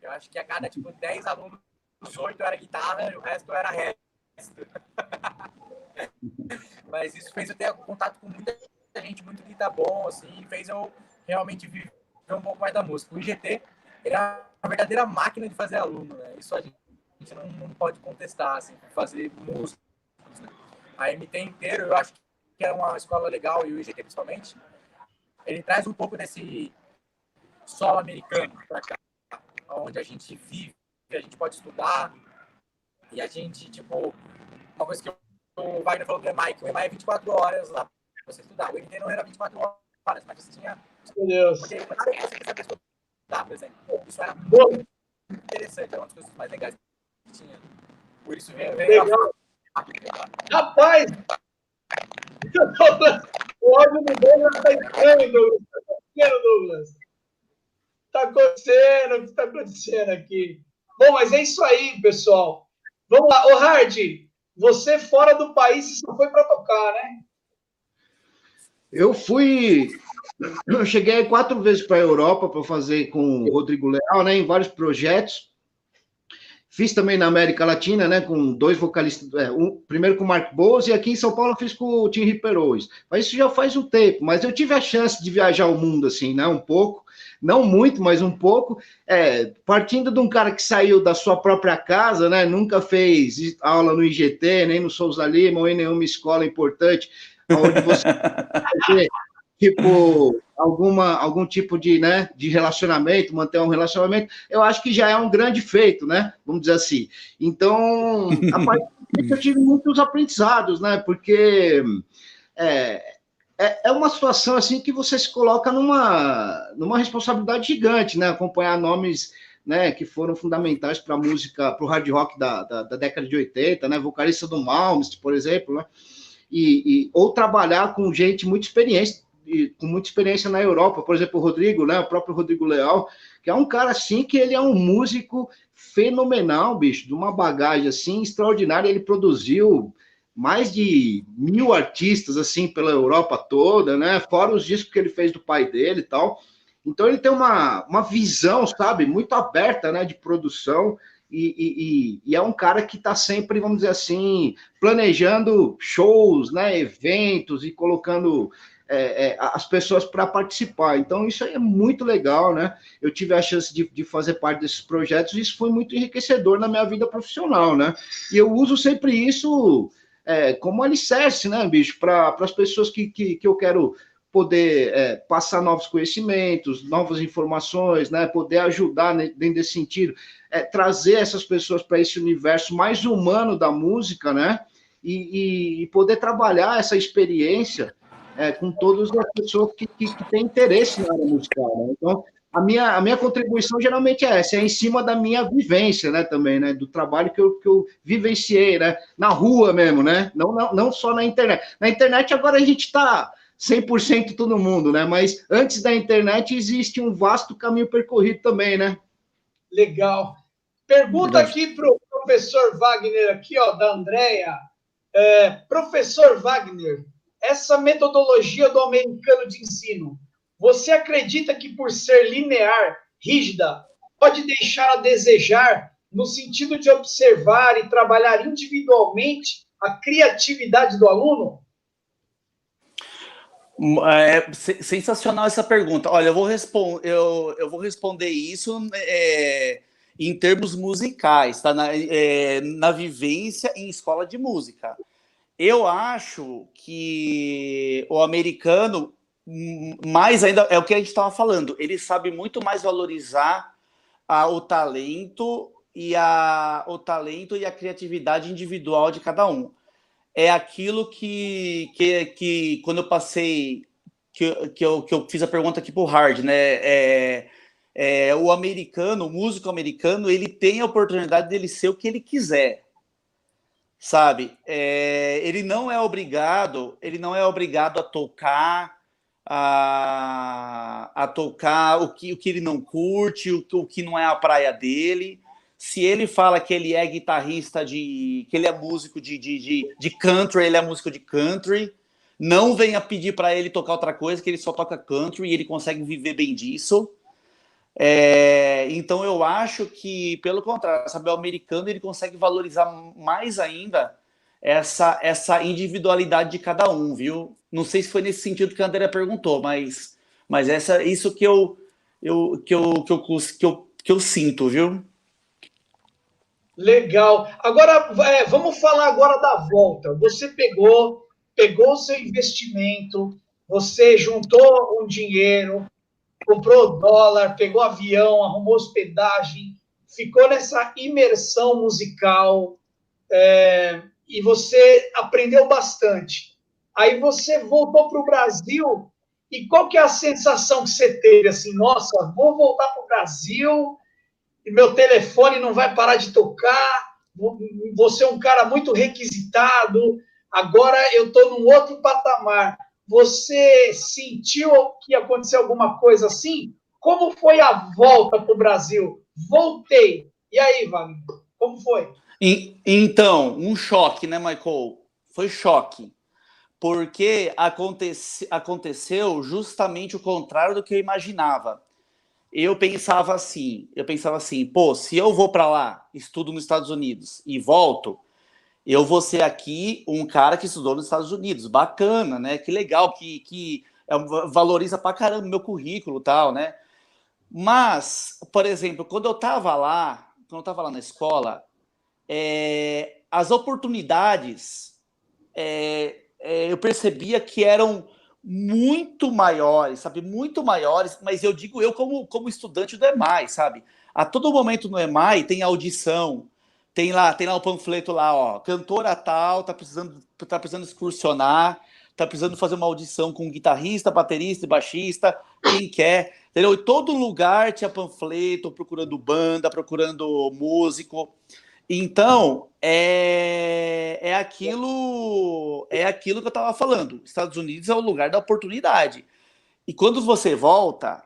Eu acho que a cada, 10 alunos, 8 era guitarra e o resto era resto. Mas isso fez eu ter contato com muita gente, muito guitarra bom, assim, fez eu realmente viver um pouco mais da música. O IGT era uma verdadeira máquina de fazer aluno, né? Isso a gente não pode contestar, assim, fazer música. Né? A MT inteiro, eu acho que é uma escola legal, e o IGT principalmente, ele traz um pouco desse solo americano para cá, onde a gente vive, a gente pode estudar, e a gente, uma coisa que o Wagner falou do EMAI, que o EMAI é 24 horas lá para você estudar. O MT não era 24 horas, mas você tinha... Meu Deus. Porque você sabia estudar, por exemplo. Isso era muito interessante, era uma das coisas mais legais que tinha. Por isso veio legal. Rapaz! O ódio do Douglas está estranho, Douglas. Douglas. Está acontecendo, o que está acontecendo aqui? Bom, mas é isso aí, pessoal. Vamos lá. Ô, Hard, você fora do país só foi para tocar, né? Eu cheguei 4 vezes para a Europa para fazer com o Rodrigo Leal, né, em vários projetos. Fiz também na América Latina, né, com 2 vocalistas, primeiro com o Mark Bowles, e aqui em São Paulo eu fiz com o Tim Ripperose. Mas isso já faz um tempo, mas eu tive a chance de viajar o mundo, assim, né, um pouco, não muito, mas um pouco, partindo de um cara que saiu da sua própria casa, né, nunca fez aula no IGT, nem no Souza Lima, ou em nenhuma escola importante, onde você fazer, algum tipo de, né, de relacionamento, manter um relacionamento, eu acho que já é um grande feito, né? Vamos dizer assim. Então, a partir disso eu tive muitos aprendizados, né? Porque é uma situação assim que você se coloca numa responsabilidade gigante, né? Acompanhar nomes né, que foram fundamentais para a música, para o hard rock da década de 80, né, vocalista do Malmsteen, por exemplo, né, ou trabalhar com gente muito experiente, com muita experiência na Europa, por exemplo, o Rodrigo, né, o próprio Rodrigo Leal, que é um cara, assim, que ele é um músico fenomenal, bicho, de uma bagagem, assim, extraordinária. Ele produziu mais de 1.000 artistas, assim, pela Europa toda, né, fora os discos que ele fez do pai dele e tal. Então, ele tem uma visão, sabe, muito aberta, né, de produção, e é um cara que está sempre, vamos dizer assim, planejando shows, né, eventos e colocando as pessoas para participar. Então, isso aí é muito legal, né? Eu tive a chance de fazer parte desses projetos e isso foi muito enriquecedor na minha vida profissional, né? E eu uso sempre isso como alicerce, né, bicho, para as pessoas que eu quero poder passar novos conhecimentos, novas informações, né, poder ajudar dentro desse sentido, trazer essas pessoas para esse universo mais humano da música, né, e poder trabalhar essa experiência com todas as pessoas que têm interesse na área musical, né? Então, a minha contribuição geralmente é essa, é em cima da minha vivência, né, também, né, do trabalho que eu vivenciei, né, na rua mesmo, né, não só na internet. Na internet agora a gente está 100% todo mundo, né, mas antes da internet existe um vasto caminho percorrido também, né. Legal. Pergunta aqui para o professor Wagner, aqui, ó, da Andrea. Professor Wagner, essa metodologia do americano de ensino, você acredita que por ser linear, rígida, pode deixar a desejar no sentido de observar e trabalhar individualmente a criatividade do aluno? É sensacional essa pergunta. Olha, eu vou responder isso em termos musicais, tá? Na vivência em escola de música. Eu acho que o americano, mais ainda, é o que a gente estava falando, ele sabe muito mais valorizar o talento e a criatividade individual de cada um. É aquilo que quando eu passei, que eu fiz a pergunta aqui para o Hard, né? O americano, o músico americano, ele tem a oportunidade dele ser o que ele quiser, sabe? Ele não é obrigado a tocar tocar o que ele não curte, o que não é a praia dele. Se ele fala que ele é guitarrista que ele é músico de country, ele é músico de country, não venha pedir para ele tocar outra coisa, que ele só toca country e ele consegue viver bem disso. Então eu acho que, pelo contrário, sabe, o americano ele consegue valorizar mais ainda essa individualidade de cada um, viu? Não sei se foi nesse sentido que a Andrea perguntou, mas isso que eu sinto, viu? Legal. Agora, vamos falar agora da volta. Você pegou o seu investimento, você juntou um dinheiro, comprou dólar, pegou avião, arrumou hospedagem, ficou nessa imersão musical, e você aprendeu bastante. Aí você voltou para o Brasil, e qual que é a sensação que você teve? Assim, nossa, vou voltar para o Brasil e meu telefone não vai parar de tocar, você é um cara muito requisitado, agora eu estou num outro patamar. Você sentiu que ia acontecer alguma coisa assim? Como foi a volta para o Brasil? Voltei. E aí, Wagner, como foi? Então, um choque, né, Michael? Foi choque. Porque aconteceu justamente o contrário do que eu imaginava. Eu pensava assim, pô, se eu vou para lá, estudo nos Estados Unidos e volto, eu vou ser aqui um cara que estudou nos Estados Unidos. Bacana, né? Que legal, que valoriza pra caramba o meu currículo e tal, né? Mas, por exemplo, quando eu tava lá na escola, as oportunidades, eu percebia que eram muito maiores, sabe? Muito maiores, mas eu digo como estudante do EMAI, sabe? A todo momento no EMAI tem audição, tem lá o panfleto lá, ó, cantora tal, tá precisando excursionar, tá precisando fazer uma audição com guitarrista, baterista e baixista, quem quer, entendeu? Em todo lugar tinha panfleto, procurando banda, procurando músico. Então, é aquilo que eu estava falando. Estados Unidos é o lugar da oportunidade. E quando você volta,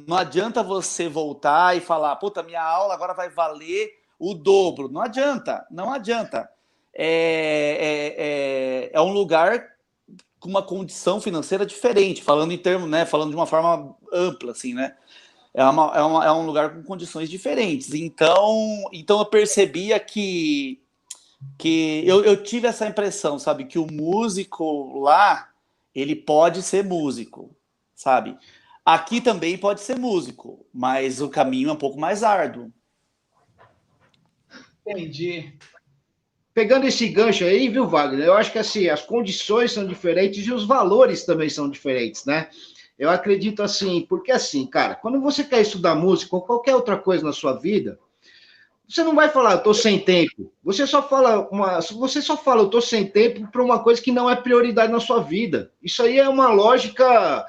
não adianta você voltar e falar, puta, minha aula agora vai valer o dobro. Não adianta. É um lugar com uma condição financeira diferente, falando em termos, né, falando de uma forma ampla, assim, né? É um lugar com condições diferentes. Então eu percebia que eu tive essa impressão, sabe? Que o músico lá, ele pode ser músico, sabe? Aqui também pode ser músico, mas o caminho é um pouco mais árduo. Entendi. Pegando esse gancho aí, viu, Wagner? Eu acho que assim, as condições são diferentes e os valores também são diferentes, né? Eu acredito assim, porque assim, cara, quando você quer estudar música ou qualquer outra coisa na sua vida, você não vai falar, eu tô sem tempo. Você só fala, eu tô sem tempo para uma coisa que não é prioridade na sua vida. Isso aí é uma lógica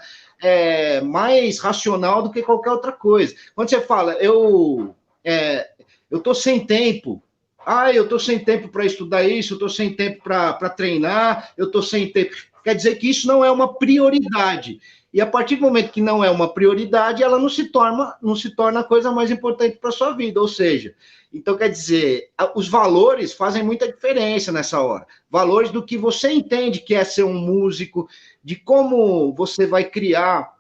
mais racional do que qualquer outra coisa. Quando você fala, eu tô sem tempo. Eu tô sem tempo para estudar isso, eu tô sem tempo para treinar, eu tô sem tempo. Quer dizer que isso não é uma prioridade. E a partir do momento que não é uma prioridade, ela não se torna a coisa mais importante para a sua vida. Ou seja, então quer dizer, os valores fazem muita diferença nessa hora. Valores do que você entende que é ser um músico, de como você vai criar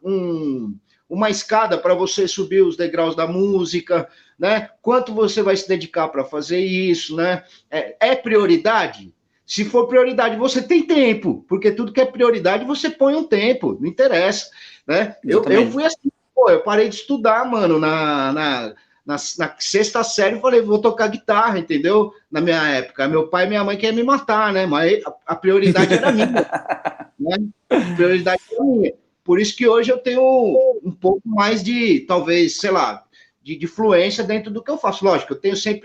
uma escada para você subir os degraus da música, né? Quanto você vai se dedicar para fazer isso, né? É prioridade? Se for prioridade, você tem tempo, porque tudo que é prioridade, você põe um tempo, não interessa, né? Eu fui assim, eu parei de estudar, mano, na sexta série, eu falei, vou tocar guitarra, entendeu? Na minha época, meu pai e minha mãe queriam me matar, né? Mas a prioridade era minha, né? A prioridade era minha. Por isso que hoje eu tenho um pouco mais de, talvez, sei lá, de fluência dentro do que eu faço. Lógico,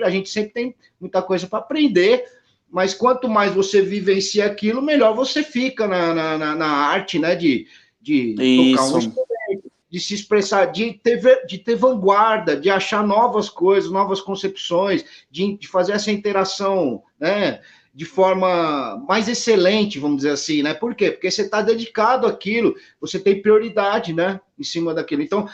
a gente sempre tem muita coisa para aprender, mas quanto mais você vivencia aquilo, melhor você fica na arte, né? De tocar um instrumento, de se expressar, de ter vanguarda, de achar novas coisas, novas concepções, de fazer essa interação, né? De forma mais excelente, vamos dizer assim, né? Por quê? Porque você está dedicado àquilo, você tem prioridade, né? Em cima daquilo. Então,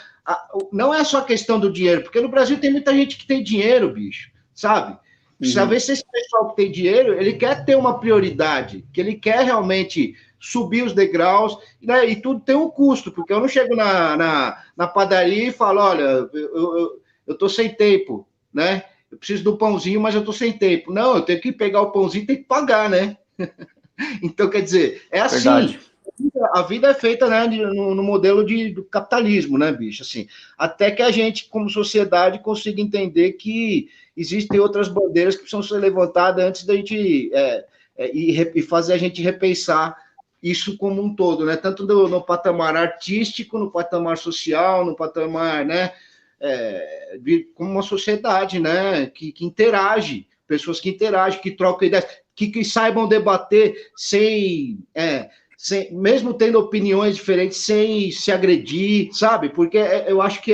não é só a questão do dinheiro, porque no Brasil tem muita gente que tem dinheiro, bicho, sabe? Precisa ver se esse pessoal que tem dinheiro, ele quer ter uma prioridade, que ele quer realmente subir os degraus, né? E tudo tem um custo, porque eu não chego na padaria e falo, olha, eu tô sem tempo, né? Eu preciso do pãozinho, mas eu tô sem tempo. Não, eu tenho que pegar o pãozinho e tenho que pagar, né? Então, quer dizer, é assim. Verdade. A vida é feita, né, no modelo do capitalismo, né, bicho? Assim, até que a gente, como sociedade, consiga entender que existem outras bandeiras que precisam ser levantadas antes da gente e fazer a gente repensar isso como um todo, né? Tanto no patamar artístico, no patamar social, no patamar, né, como uma sociedade, né, que interage, pessoas que interagem, que trocam ideias, que saibam debater mesmo tendo opiniões diferentes, sem se agredir, sabe? Porque eu acho que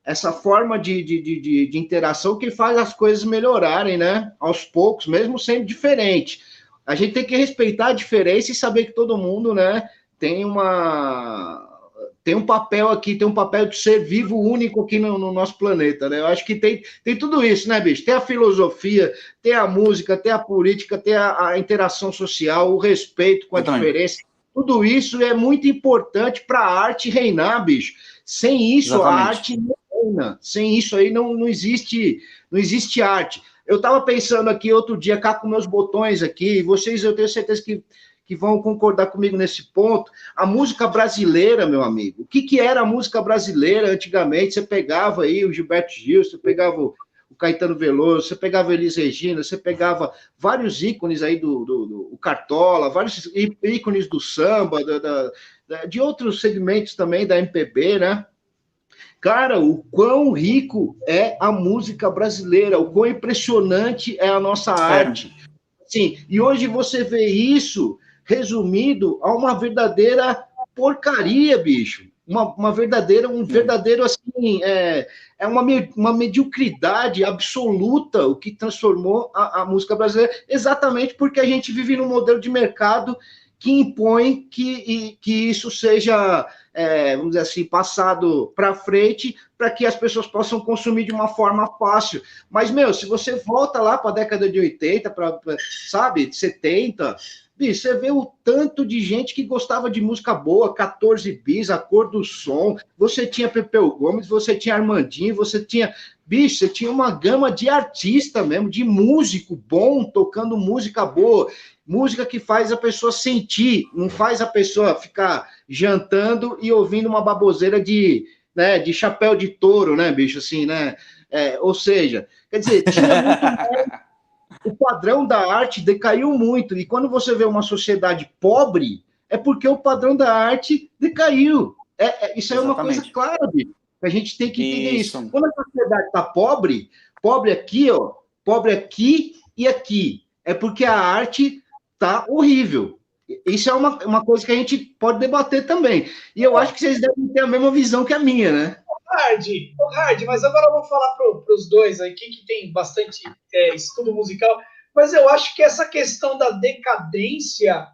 essa forma de interação que faz as coisas melhorarem, né? Aos poucos, mesmo sendo diferente. A gente tem que respeitar a diferença e saber que todo mundo, né, tem um papel aqui, tem um papel de ser vivo único aqui no nosso planeta, né? Eu acho que tem tudo isso, né, bicho? Tem a filosofia, tem a música, tem a política, tem a interação social, o respeito com a diferença. Tudo isso é muito importante para a arte reinar, bicho. Sem isso, exatamente, a arte não reina. Sem isso aí não existe arte. Eu estava pensando aqui outro dia, cá com meus botões aqui, e vocês, eu tenho certeza que vão concordar comigo nesse ponto. A música brasileira, meu amigo, o que era a música brasileira antigamente? Você pegava aí o Gilberto Gil, você pegava o Caetano Veloso, você pegava a Elis Regina, você pegava vários ícones aí do Cartola, vários ícones do samba, de outros segmentos também da MPB, né? Cara, o quão rico é a música brasileira, o quão impressionante é a nossa arte. Sim, e hoje você vê isso resumido a uma verdadeira porcaria, bicho. Um verdadeiro, assim, uma mediocridade absoluta o que transformou a música brasileira, exatamente porque a gente vive num modelo de mercado que impõe que isso seja, vamos dizer assim, passado para frente para que as pessoas possam consumir de uma forma fácil. Mas, se você volta lá para a década de 80, sabe, 70, bicho, você vê o tanto de gente que gostava de música boa, 14 bis, A Cor do Som, você tinha Pepeu Gomes, você tinha Armandinho, você tinha uma gama de artista mesmo, de músico bom, tocando música boa, música que faz a pessoa sentir, não faz a pessoa ficar jantando e ouvindo uma baboseira de chapéu de touro, né, bicho, assim, né? Ou seja, quer dizer, tinha muito... O padrão da arte decaiu muito, e quando você vê uma sociedade pobre, é porque o padrão da arte decaiu. Isso é uma coisa clara, bicho. A gente tem que entender isso. Quando a sociedade está pobre aqui, ó, pobre aqui e aqui, é porque a arte está horrível. Isso é uma coisa que a gente pode debater também. E eu acho que vocês devem ter a mesma visão que a minha, né? Hard, mas agora eu vou falar para os dois aqui, que tem bastante estudo musical, mas eu acho que essa questão da decadência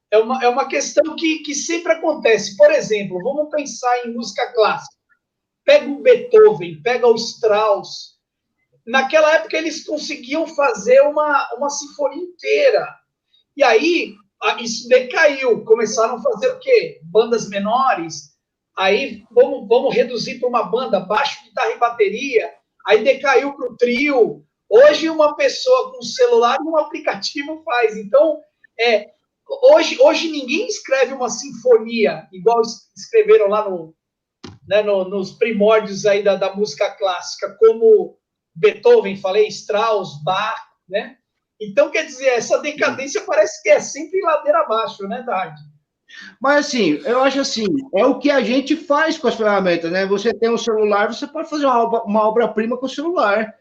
é uma questão que sempre acontece. Por exemplo, vamos pensar em música clássica. Pega o Beethoven, pega o Strauss. Naquela época eles conseguiam fazer uma sinfonia inteira. E aí isso decaiu. Começaram a fazer o quê? Bandas menores. Aí vamos reduzir para uma banda, baixo, guitarra e bateria. Aí decaiu para o trio. Hoje uma pessoa com um celular e um aplicativo faz. Então, hoje ninguém escreve uma sinfonia, igual escreveram lá nos primórdios aí da música clássica, como Beethoven, Strauss, Bach, né? Então, quer dizer, essa decadência parece que é sempre ladeira abaixo, né, Dard? Mas, assim, eu acho assim, é o que a gente faz com as ferramentas, né? Você tem um celular, você pode fazer uma obra-prima com o celular.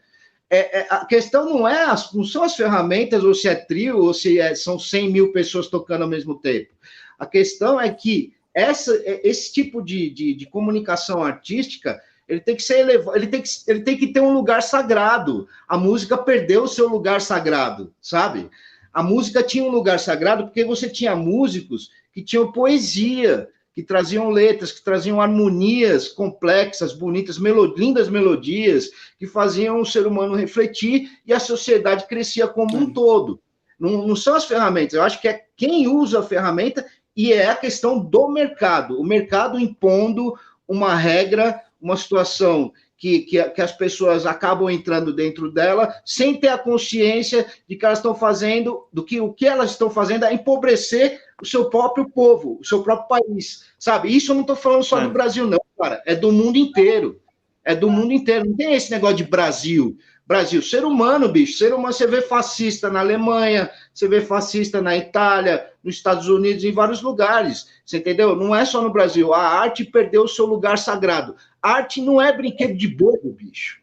A questão não são as ferramentas, ou se é trio, ou se são 100 mil pessoas tocando ao mesmo tempo. A questão é que esse tipo de comunicação artística, ele tem que ser elevado, ele tem que ter um lugar sagrado. A música perdeu o seu lugar sagrado, sabe? A música tinha um lugar sagrado porque você tinha músicos que tinham poesia, que traziam letras, que traziam harmonias complexas, bonitas, lindas melodias, que faziam o ser humano refletir e a sociedade crescia como um todo. Não são as ferramentas, eu acho que é quem usa a ferramenta e é a questão do mercado. O mercado impondo uma regra, uma situação que as pessoas acabam entrando dentro dela sem ter a consciência de que elas estão fazendo, o que elas estão fazendo é empobrecer o seu próprio povo, o seu próprio país, sabe? Isso eu não estou falando só do Brasil, não, cara. É do mundo inteiro. É do mundo inteiro. Não tem esse negócio de Brasil. Brasil, ser humano, bicho. Ser humano, você vê fascista na Alemanha, você vê fascista na Itália, nos Estados Unidos, em vários lugares. Você entendeu? Não é só no Brasil. A arte perdeu o seu lugar sagrado. A arte não é brinquedo de bobo, bicho.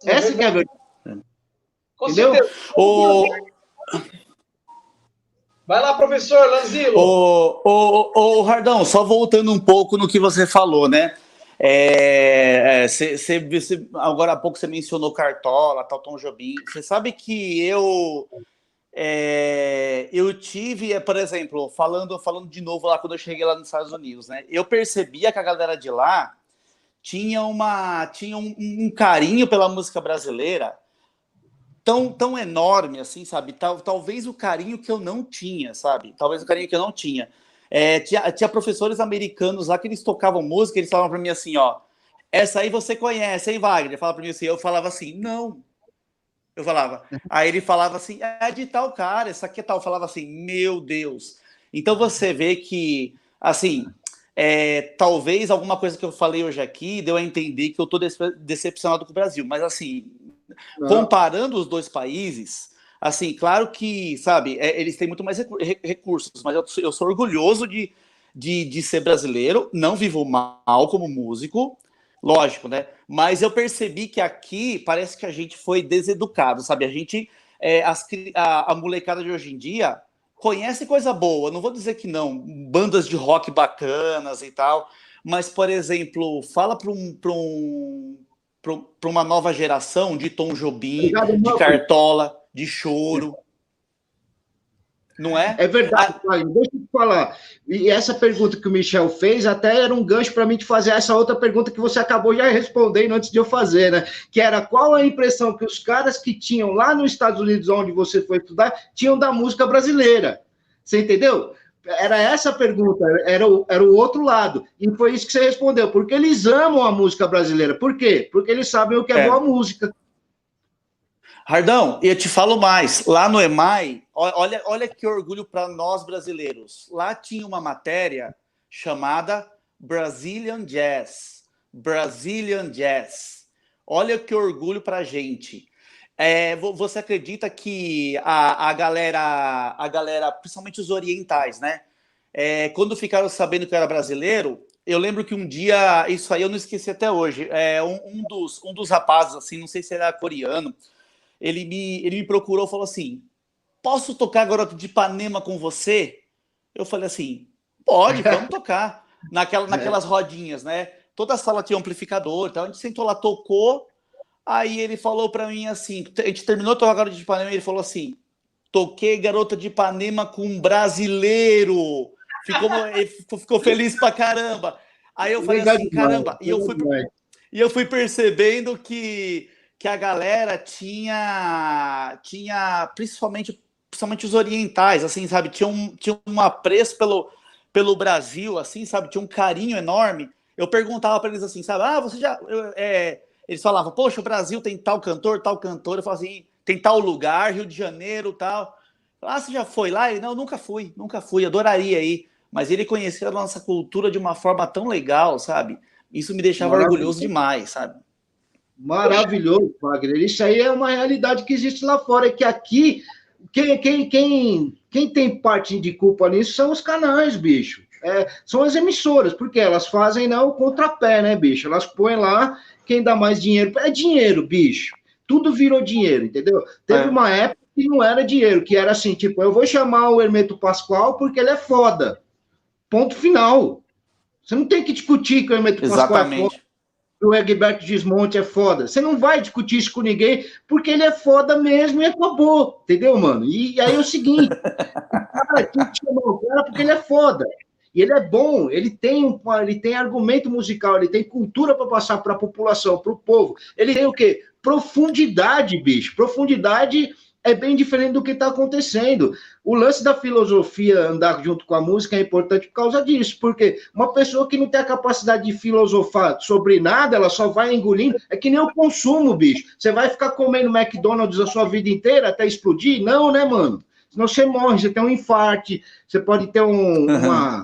Essa que é a verdade. Entendeu? Vai lá, professor Lanzilo. Ô, Hardão, só voltando um pouco no que você falou, né? Agora há pouco você mencionou Cartola, Tom Jobim. Você sabe que eu tive, por exemplo, falando de novo lá quando eu cheguei lá nos Estados Unidos, né? Eu percebia que a galera de lá tinha um carinho pela música brasileira tão enorme, assim, sabe? Talvez o carinho que eu não tinha, sabe? Talvez o carinho que eu não tinha. Tinha professores americanos lá que eles tocavam música, eles falavam para mim assim, ó, essa aí você conhece, hein, Wagner? Falava para mim assim, eu falava assim, não. Eu falava. Aí ele falava assim, é de tal cara, essa aqui é tal. Eu falava assim, meu Deus. Então você vê que, assim, talvez alguma coisa que eu falei hoje aqui deu a entender que eu tô decepcionado com o Brasil, mas assim, comparando os dois países, assim, claro que, sabe, eles têm muito mais recursos, mas eu sou orgulhoso de ser brasileiro, não vivo mal como músico, lógico, né? Mas eu percebi que aqui parece que a gente foi deseducado, sabe? A gente a molecada de hoje em dia conhece coisa boa. Não vou dizer que não, bandas de rock bacanas e tal, mas, por exemplo, fala para uma nova geração de Tom Jobim, de Cartola, de Choro. Não é? É verdade, pai. Deixa eu te falar. E essa pergunta que o Michel fez até era um gancho para mim te fazer essa outra pergunta que você acabou já respondendo antes de eu fazer, né? Que era qual a impressão que os caras que tinham lá nos Estados Unidos, onde você foi estudar, tinham da música brasileira. Você entendeu? Era essa a pergunta, era o outro lado. E foi isso que você respondeu. Porque eles amam a música brasileira. Por quê? Porque eles sabem o que é boa música. Hardão, e eu te falo mais, lá no EMAI, olha que orgulho para nós brasileiros. Lá tinha uma matéria chamada Brazilian Jazz. Brazilian Jazz. Olha que orgulho para a gente. Você acredita que a galera, principalmente os orientais, né? Quando ficaram sabendo que eu era brasileiro, eu lembro que um dia, isso aí eu não esqueci até hoje, um dos rapazes, assim, não sei se era coreano, ele me procurou e falou assim: posso tocar Garota de Ipanema com você? Eu falei assim: pode, vamos tocar. Naquelas rodinhas, né? Toda a sala tinha amplificador, então a gente sentou lá, tocou. Aí ele falou pra mim assim: a gente terminou de tocar Garota de Ipanema e ele falou assim: toquei Garota de Ipanema com um brasileiro. Ele ficou feliz pra caramba. Aí eu falei assim: caramba. E eu fui percebendo que a galera tinha principalmente os orientais, assim, sabe? Tinha um apreço pelo Brasil, assim, sabe? Tinha um carinho enorme. Eu perguntava para eles assim, sabe? Você já... Eles falavam, poxa, o Brasil tem tal cantor. Eu falava assim, tem tal lugar, Rio de Janeiro, tal. Você já foi lá? Ele, não, nunca fui, adoraria ir. Mas ele conhecia a nossa cultura de uma forma tão legal, sabe? Isso me deixava orgulhoso demais, sabe? Maravilhoso, Wagner. Isso aí é uma realidade que existe lá fora, e que aqui, quem tem parte de culpa nisso são os canais, bicho. São as emissoras, porque elas fazem o contrapé, né, bicho? Elas põem lá quem dá mais dinheiro. É dinheiro, bicho. Tudo virou dinheiro, entendeu? Teve uma época que não era dinheiro, que era assim, tipo, eu vou chamar o Hermeto Pascoal porque ele é foda. Ponto final. Você não tem que discutir que o Hermeto Pascoal é foda. O Egberto Gismonti é foda. Você não vai discutir isso com ninguém, porque ele é foda mesmo e acabou, entendeu, mano? E aí é o seguinte, tem que chamar o cara porque ele é foda. E ele é bom, ele tem argumento musical, ele tem cultura para passar para a população, para o povo. Ele tem o quê? Profundidade, bicho. Profundidade é bem diferente do que está acontecendo. O lance da filosofia andar junto com a música é importante por causa disso, porque uma pessoa que não tem a capacidade de filosofar sobre nada, ela só vai engolindo, é que nem o consumo, bicho. Você vai ficar comendo McDonald's a sua vida inteira até explodir? Não, né, mano? Senão você morre, você tem um infarto, você pode ter uma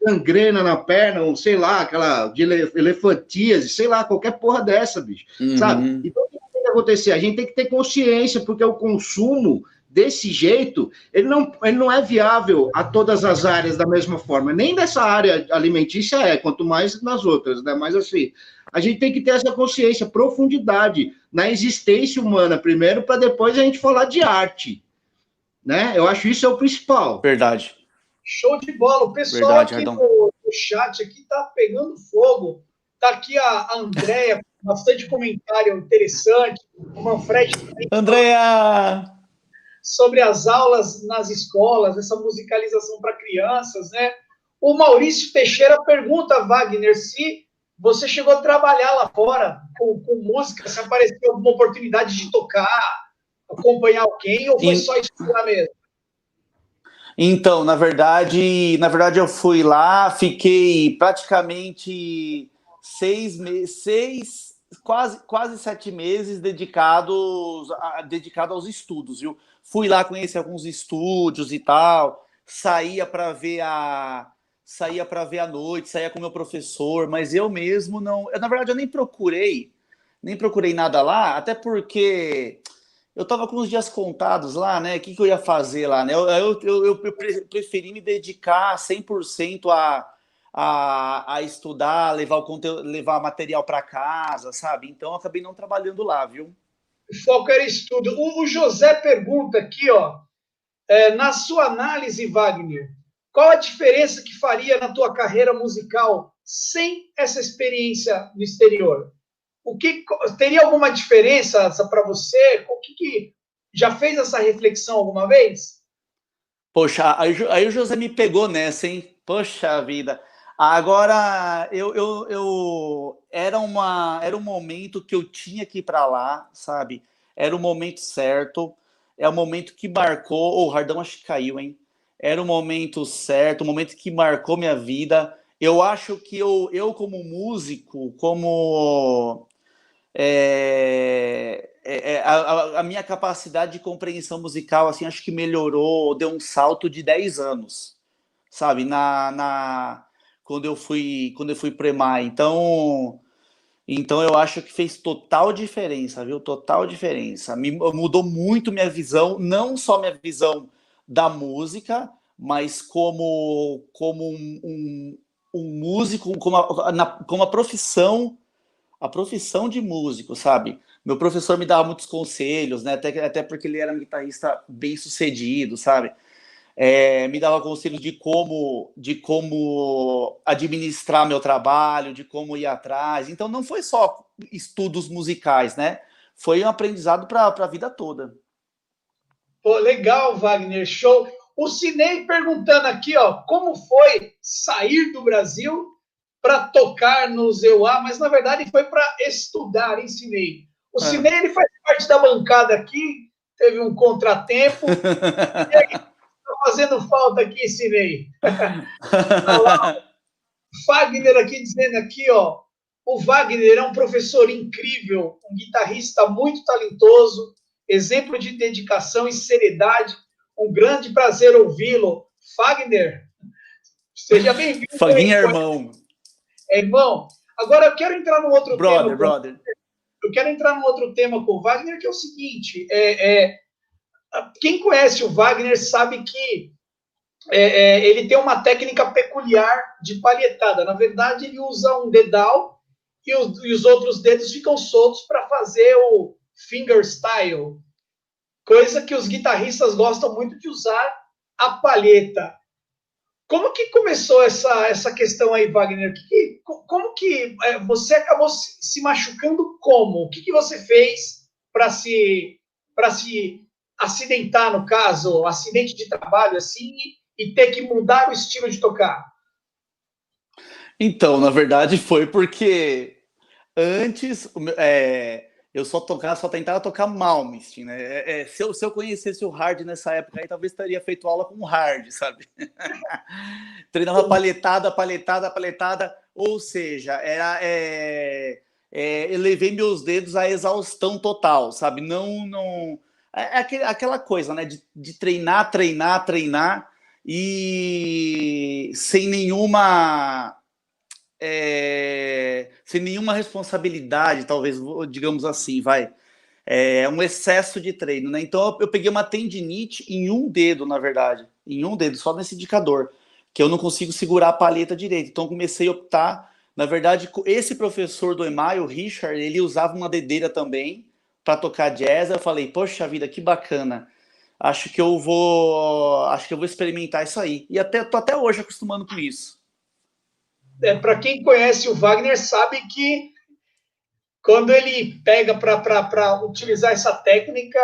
gangrena na perna, ou sei lá, aquela de elefantíase, sei lá, qualquer porra dessa, bicho, sabe? Então, acontecer, a gente tem que ter consciência, porque o consumo desse jeito, ele não é viável a todas as áreas da mesma forma, nem dessa área alimentícia quanto mais nas outras, né? Mas assim, a gente tem que ter essa consciência, profundidade na existência humana primeiro, para depois a gente falar de arte, né? Eu acho isso é o principal. Verdade. Show de bola. O pessoal aqui no chat aqui tá pegando fogo. Tá aqui a Andréia, bastante comentário interessante. O Manfred também. Andréia! Sobre as aulas nas escolas, essa musicalização para crianças, né? O Maurício Teixeira pergunta, Wagner, se você chegou a trabalhar lá fora com música, se apareceu alguma oportunidade de tocar, acompanhar alguém, ou foi só estudar mesmo? Então, na verdade eu fui lá, fiquei praticamente 6 meses, quase 7 meses dedicado aos estudos, viu? Fui lá conhecer alguns estúdios e tal, saía para ver a noite, saía com o meu professor, mas eu mesmo não... na verdade, eu nem procurei nada lá, até porque eu estava com os dias contados lá, né? O que eu ia fazer lá, né? Eu preferi me dedicar 100% a estudar, levar material para casa, sabe? Então, eu acabei não trabalhando lá, viu? O foco era estudo. O José pergunta aqui, ó, na sua análise, Wagner, qual a diferença que faria na tua carreira musical sem essa experiência no exterior? Teria alguma diferença para você? O que já fez essa reflexão alguma vez? Poxa, aí o José me pegou nessa, hein? Poxa vida. Agora, era um momento que eu tinha que ir para lá, sabe? Era o momento certo, é o momento que marcou. O Hardão acho que caiu, hein? Era o momento certo, o momento que marcou minha vida. Eu acho que eu como músico, como a minha capacidade de compreensão musical, assim, acho que melhorou, deu um salto de 10 anos, sabe, quando eu fui pro EMAI. Então eu acho que fez total diferença, viu? Total diferença. Mudou muito minha visão, não só minha visão da música, mas como um músico, como a profissão de músico, sabe? Meu professor me dava muitos conselhos, né? Até porque ele era um guitarrista bem sucedido, sabe? Me dava conselhos de como administrar meu trabalho, de como ir atrás. Então não foi só estudos musicais, né? Foi um aprendizado para a vida toda. Pô, legal, Wagner, show. O Cinei perguntando aqui, ó, como foi sair do Brasil para tocar no EUA, mas na verdade foi para estudar, ensinei. O Cinei, ele faz parte da bancada aqui, teve um contratempo. E aí, tá fazendo falta aqui, Cinei. Wagner aqui dizendo aqui, ó, o Wagner é um professor incrível, um guitarrista muito talentoso, exemplo de dedicação e seriedade. Um grande prazer ouvi-lo. Wagner, seja bem-vindo. Wagner, irmão. Irmão, agora eu quero entrar no outro tema. Brother. Eu quero entrar num outro tema com o Wagner, que é o seguinte: quem conhece o Wagner sabe que ele tem uma técnica peculiar de palhetada. Na verdade, ele usa um dedal e os outros dedos ficam soltos para fazer o fingerstyle, coisa que os guitarristas gostam muito de usar a palheta. Como que começou essa questão aí, Wagner? Como que você acabou se machucando como? O que você fez para se acidentar, no caso, acidente de trabalho, assim, e ter que mudar o estilo de tocar? Então, na verdade, foi porque antes eu só tentava tocar Malmsteen, né? Se eu conhecesse o hard nessa época aí, talvez teria feito aula com o hard, sabe? Treinava paletada, ou seja, eu levei meus dedos à exaustão total, sabe? Não aquela coisa, né? De treinar e sem nenhuma responsabilidade, talvez, digamos assim, vai. Um excesso de treino, né? Então eu peguei uma tendinite em um dedo, na verdade. Em um dedo, só nesse indicador, que eu não consigo segurar a palheta direito. Então comecei a optar. Na verdade, esse professor do EMAI, o Richard, ele usava uma dedeira também para tocar jazz. Eu falei, poxa vida, que bacana. Acho que eu vou experimentar isso aí. E tô até hoje acostumando com isso. Para quem conhece o Wagner, sabe que quando ele pega para utilizar essa técnica,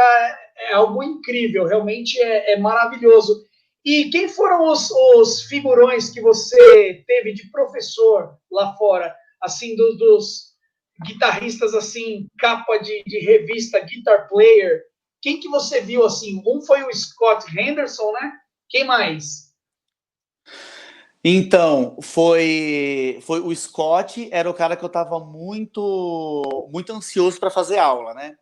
é algo incrível, realmente é maravilhoso. E quem foram os figurões que você teve de professor lá fora, assim, dos guitarristas, assim, capa de revista, guitar player? Quem que você viu, assim? Um foi o Scott Henderson, né? Quem mais? Então, foi o Scott, era o cara que eu estava muito ansioso para fazer aula, né?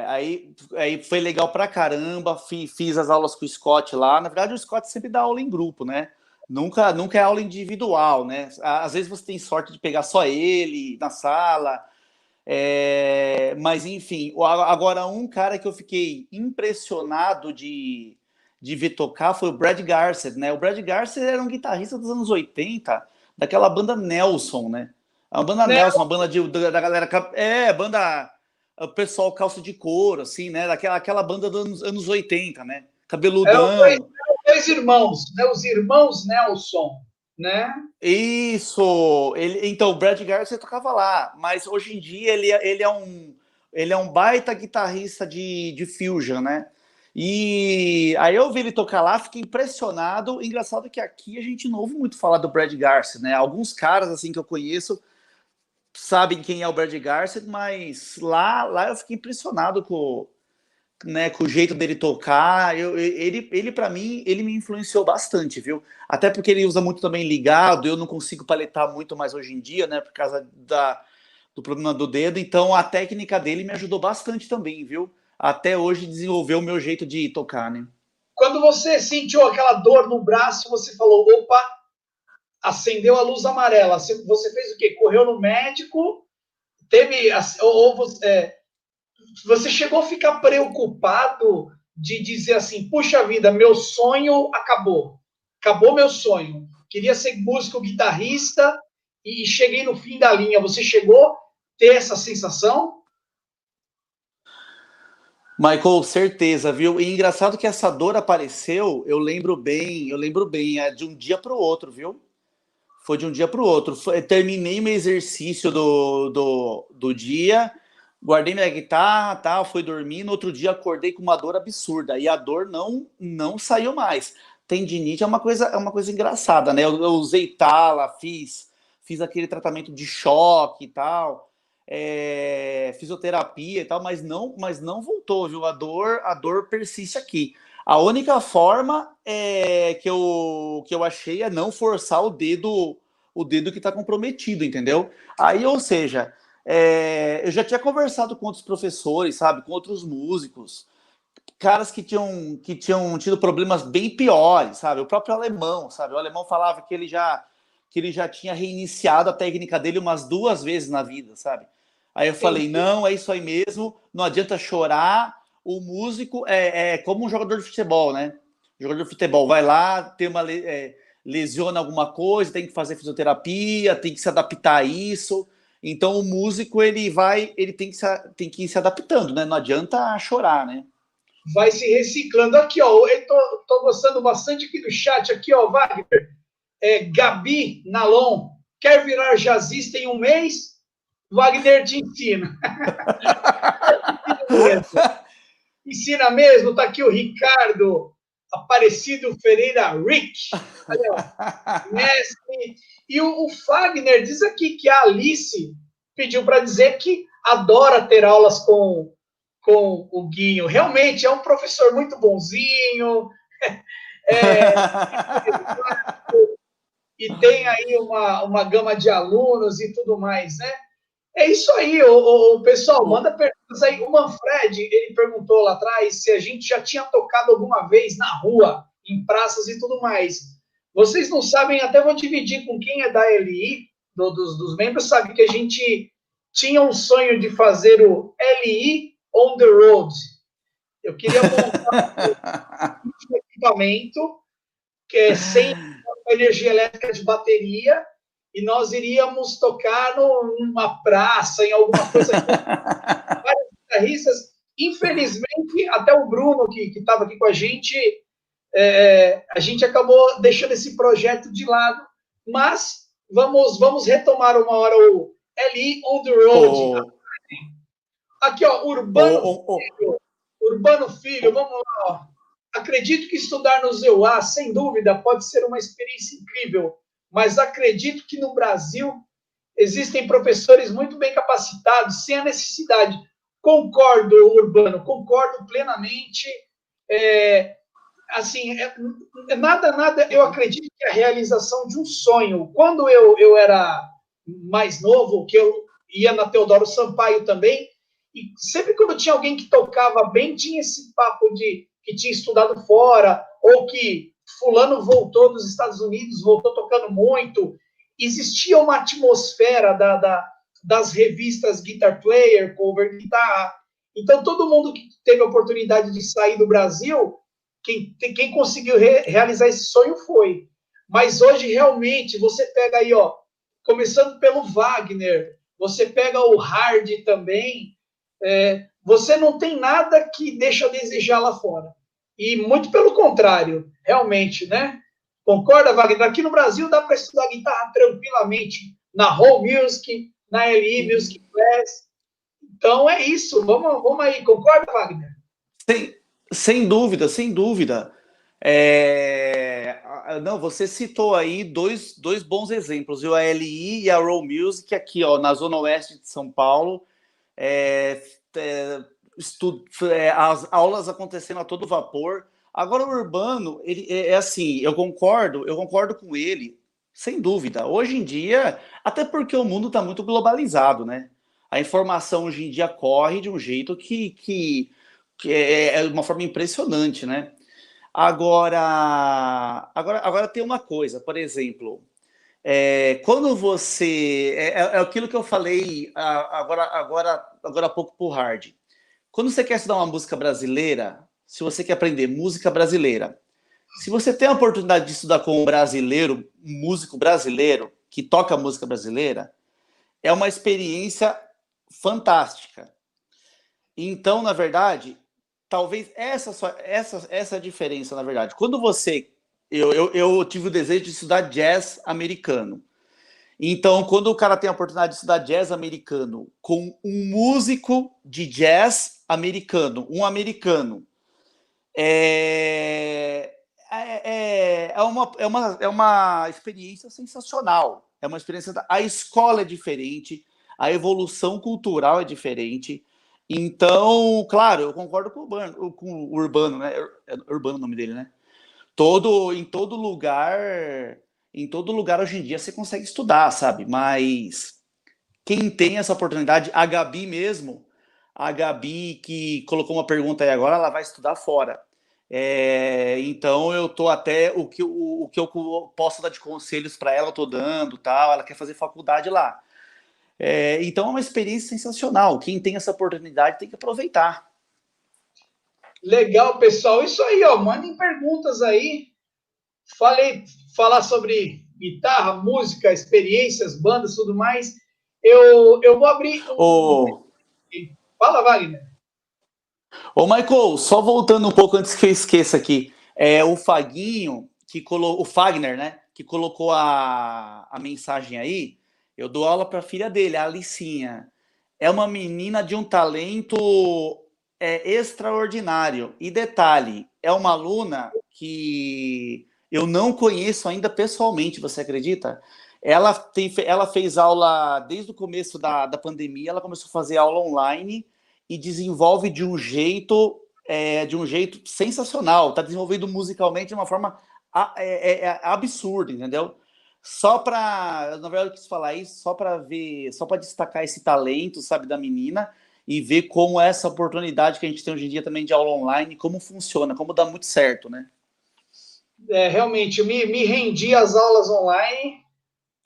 Aí foi legal pra caramba, fiz as aulas com o Scott lá. Na verdade, o Scott sempre dá aula em grupo, né? Nunca é aula individual, né? Às vezes você tem sorte de pegar só ele na sala. Mas, enfim, agora um cara que eu fiquei impressionado de ver tocar foi o Brad Garcett, né? O Brad Garcett era um guitarrista dos anos 80, daquela banda Nelson, né? A banda Nelson, uma banda da galera... o pessoal calça de couro, assim, né? Aquela banda dos anos 80, né? Eram Cabeludão. dois irmãos, né? Os irmãos Nelson, né? Isso! Então, o Brad Garcia tocava lá, mas hoje em dia ele é um baita guitarrista de fusion, né? E aí eu vi ele tocar lá, fiquei impressionado. Engraçado que aqui a gente não ouve muito falar do Brad Garcia, né? Alguns caras assim que eu conheço sabem quem é o Brad Garcia, mas lá eu fiquei impressionado com o jeito dele tocar. Ele para mim, ele me influenciou bastante, viu? Até porque ele usa muito também ligado, eu não consigo paletar muito mais hoje em dia, né? Por causa do problema do dedo, então a técnica dele me ajudou bastante também, viu? Até hoje desenvolveu o meu jeito de tocar, né? Quando você sentiu aquela dor no braço, você falou, opa, acendeu a luz amarela. Você fez o quê? Correu no médico? Teve... Ou você chegou a ficar preocupado de dizer assim, puxa vida, meu sonho acabou. Acabou meu sonho. Queria ser músico, guitarrista e cheguei no fim da linha. Você chegou a ter essa sensação? Michael, certeza, viu? E engraçado que essa dor apareceu, eu lembro bem, é de um dia para o outro, viu? Foi de um dia para o outro. Terminei meu exercício do dia, guardei minha guitarra, tal, fui dormir. No outro dia acordei com uma dor absurda e a dor não saiu mais. Tendinite é uma coisa engraçada, né? Eu usei tala, fiz aquele tratamento de choque e tal, fisioterapia e tal, mas não voltou, viu? A dor persiste aqui. A única forma que eu achei é não forçar o dedo que está comprometido, entendeu? Aí, ou seja, eu já tinha conversado com outros professores, sabe, com outros músicos, caras que tinham tido problemas bem piores, sabe? O próprio alemão, sabe? O alemão falava que ele já tinha reiniciado a técnica dele umas 2 vezes na vida, sabe? Aí eu falei, não, é isso aí mesmo, não adianta chorar. O músico é como um jogador de futebol, né? O jogador de futebol vai lá, tem lesiona alguma coisa, tem que fazer fisioterapia, tem que se adaptar a isso. Então o músico ele tem que ir se adaptando, né? Não adianta chorar, né? Vai se reciclando. Aqui, ó, eu tô gostando bastante aqui do chat, aqui, ó, Wagner. Gabi Nalon, quer virar jazzista em um mês? Wagner te ensina. Ensina mesmo, tá aqui o Ricardo Aparecido Ferreira Rick. Mestre. E o Fagner diz aqui que a Alice pediu para dizer que adora ter aulas com o Guinho. Realmente é um professor muito bonzinho. E tem aí uma gama de alunos e tudo mais, né? É isso aí, o pessoal, manda perguntas aí. O Manfred, ele perguntou lá atrás se a gente já tinha tocado alguma vez na rua, em praças e tudo mais. Vocês não sabem, até vou dividir com quem é da LI, dos membros, sabe que a gente tinha um sonho de fazer o LI on the road. Eu queria montar um equipamento que é sem energia elétrica de bateria, e nós iríamos tocar numa praça, em alguma coisa. Vários guitarristas. Infelizmente, até o Bruno, que estava aqui com a gente acabou deixando esse projeto de lado. Mas vamos retomar uma hora o LI on the road. Aqui, ó, Urbano Filho, vamos lá, ó. Acredito que estudar no ZEUA, sem dúvida, pode ser uma experiência incrível, mas acredito que no Brasil existem professores muito bem capacitados, sem a necessidade. Concordo, Urbano, concordo plenamente. Nada, eu acredito que a realização de um sonho. Quando eu era mais novo, que eu ia na Teodoro Sampaio também, e sempre quando tinha alguém que tocava bem, tinha esse papo de que tinha estudado fora, ou que fulano voltou dos Estados Unidos, voltou tocando muito. Existia uma atmosfera das revistas Guitar Player, Cover Guitar. Então, todo mundo que teve a oportunidade de sair do Brasil, quem conseguiu realizar esse sonho foi. Mas hoje, realmente, você pega aí, ó, começando pelo Wagner, você pega o Hard também, você não tem nada que deixa a desejar lá fora. E muito pelo contrário, realmente, né? Concorda, Wagner? Aqui no Brasil dá para estudar guitarra tranquilamente na Home Music, na LI Music Class. Então é isso. Vamos aí. Concorda, Wagner? Sem dúvida, sem dúvida. Não, você citou aí dois bons exemplos, a LI e a Raw Music, aqui ó, na Zona Oeste de São Paulo. As aulas acontecendo a todo vapor. Agora o Urbano, ele é assim, eu concordo com ele, sem dúvida. Hoje em dia, até porque o mundo está muito globalizado, né? A informação hoje em dia corre de um jeito que é uma forma impressionante, né? Agora tem uma coisa, por exemplo, quando você... É aquilo que eu falei agora há pouco pro Hard. Quando você quer estudar uma música brasileira, se você quer aprender música brasileira, se você tem a oportunidade de estudar com um brasileiro, um músico brasileiro, que toca música brasileira, é uma experiência fantástica. Então, na verdade, talvez essa diferença, na verdade. Quando você... Eu tive o desejo de estudar jazz americano. Então, quando o cara tem a oportunidade de estudar jazz americano com um músico de jazz americano, um americano, é uma experiência sensacional. É uma experiência... A escola é diferente, a evolução cultural é diferente. Então, claro, eu concordo com o Urbano, né? É Urbano o nome dele, né? Em todo lugar hoje em dia você consegue estudar, sabe? Mas quem tem essa oportunidade, a Gabi que colocou uma pergunta aí agora, ela vai estudar fora. Então eu tô até o que eu posso dar de conselhos para ela, eu tô dando, tal. Ela quer fazer faculdade lá. Então é uma experiência sensacional. Quem tem essa oportunidade tem que aproveitar. Legal, pessoal. Isso aí, ó. Mandem perguntas aí. Falar sobre guitarra, música, experiências, bandas, tudo mais. Eu vou abrir Fala, Wagner. Michael, só voltando um pouco antes que eu esqueça aqui. O Faguinho, o Fagner, né? Que colocou a mensagem aí. Eu dou aula para a filha dele, a Alicinha. É uma menina de um talento extraordinário. E detalhe, é uma aluna que eu não conheço ainda pessoalmente, você acredita? Ela fez aula desde o começo da pandemia, ela começou a fazer aula online e desenvolve de um jeito sensacional. Está desenvolvendo musicalmente de uma forma absurda, entendeu? Na verdade, eu quis falar isso só para destacar esse talento, sabe, da menina e ver como essa oportunidade que a gente tem hoje em dia também de aula online, como funciona, como dá muito certo, né? Realmente, eu me rendi às aulas online.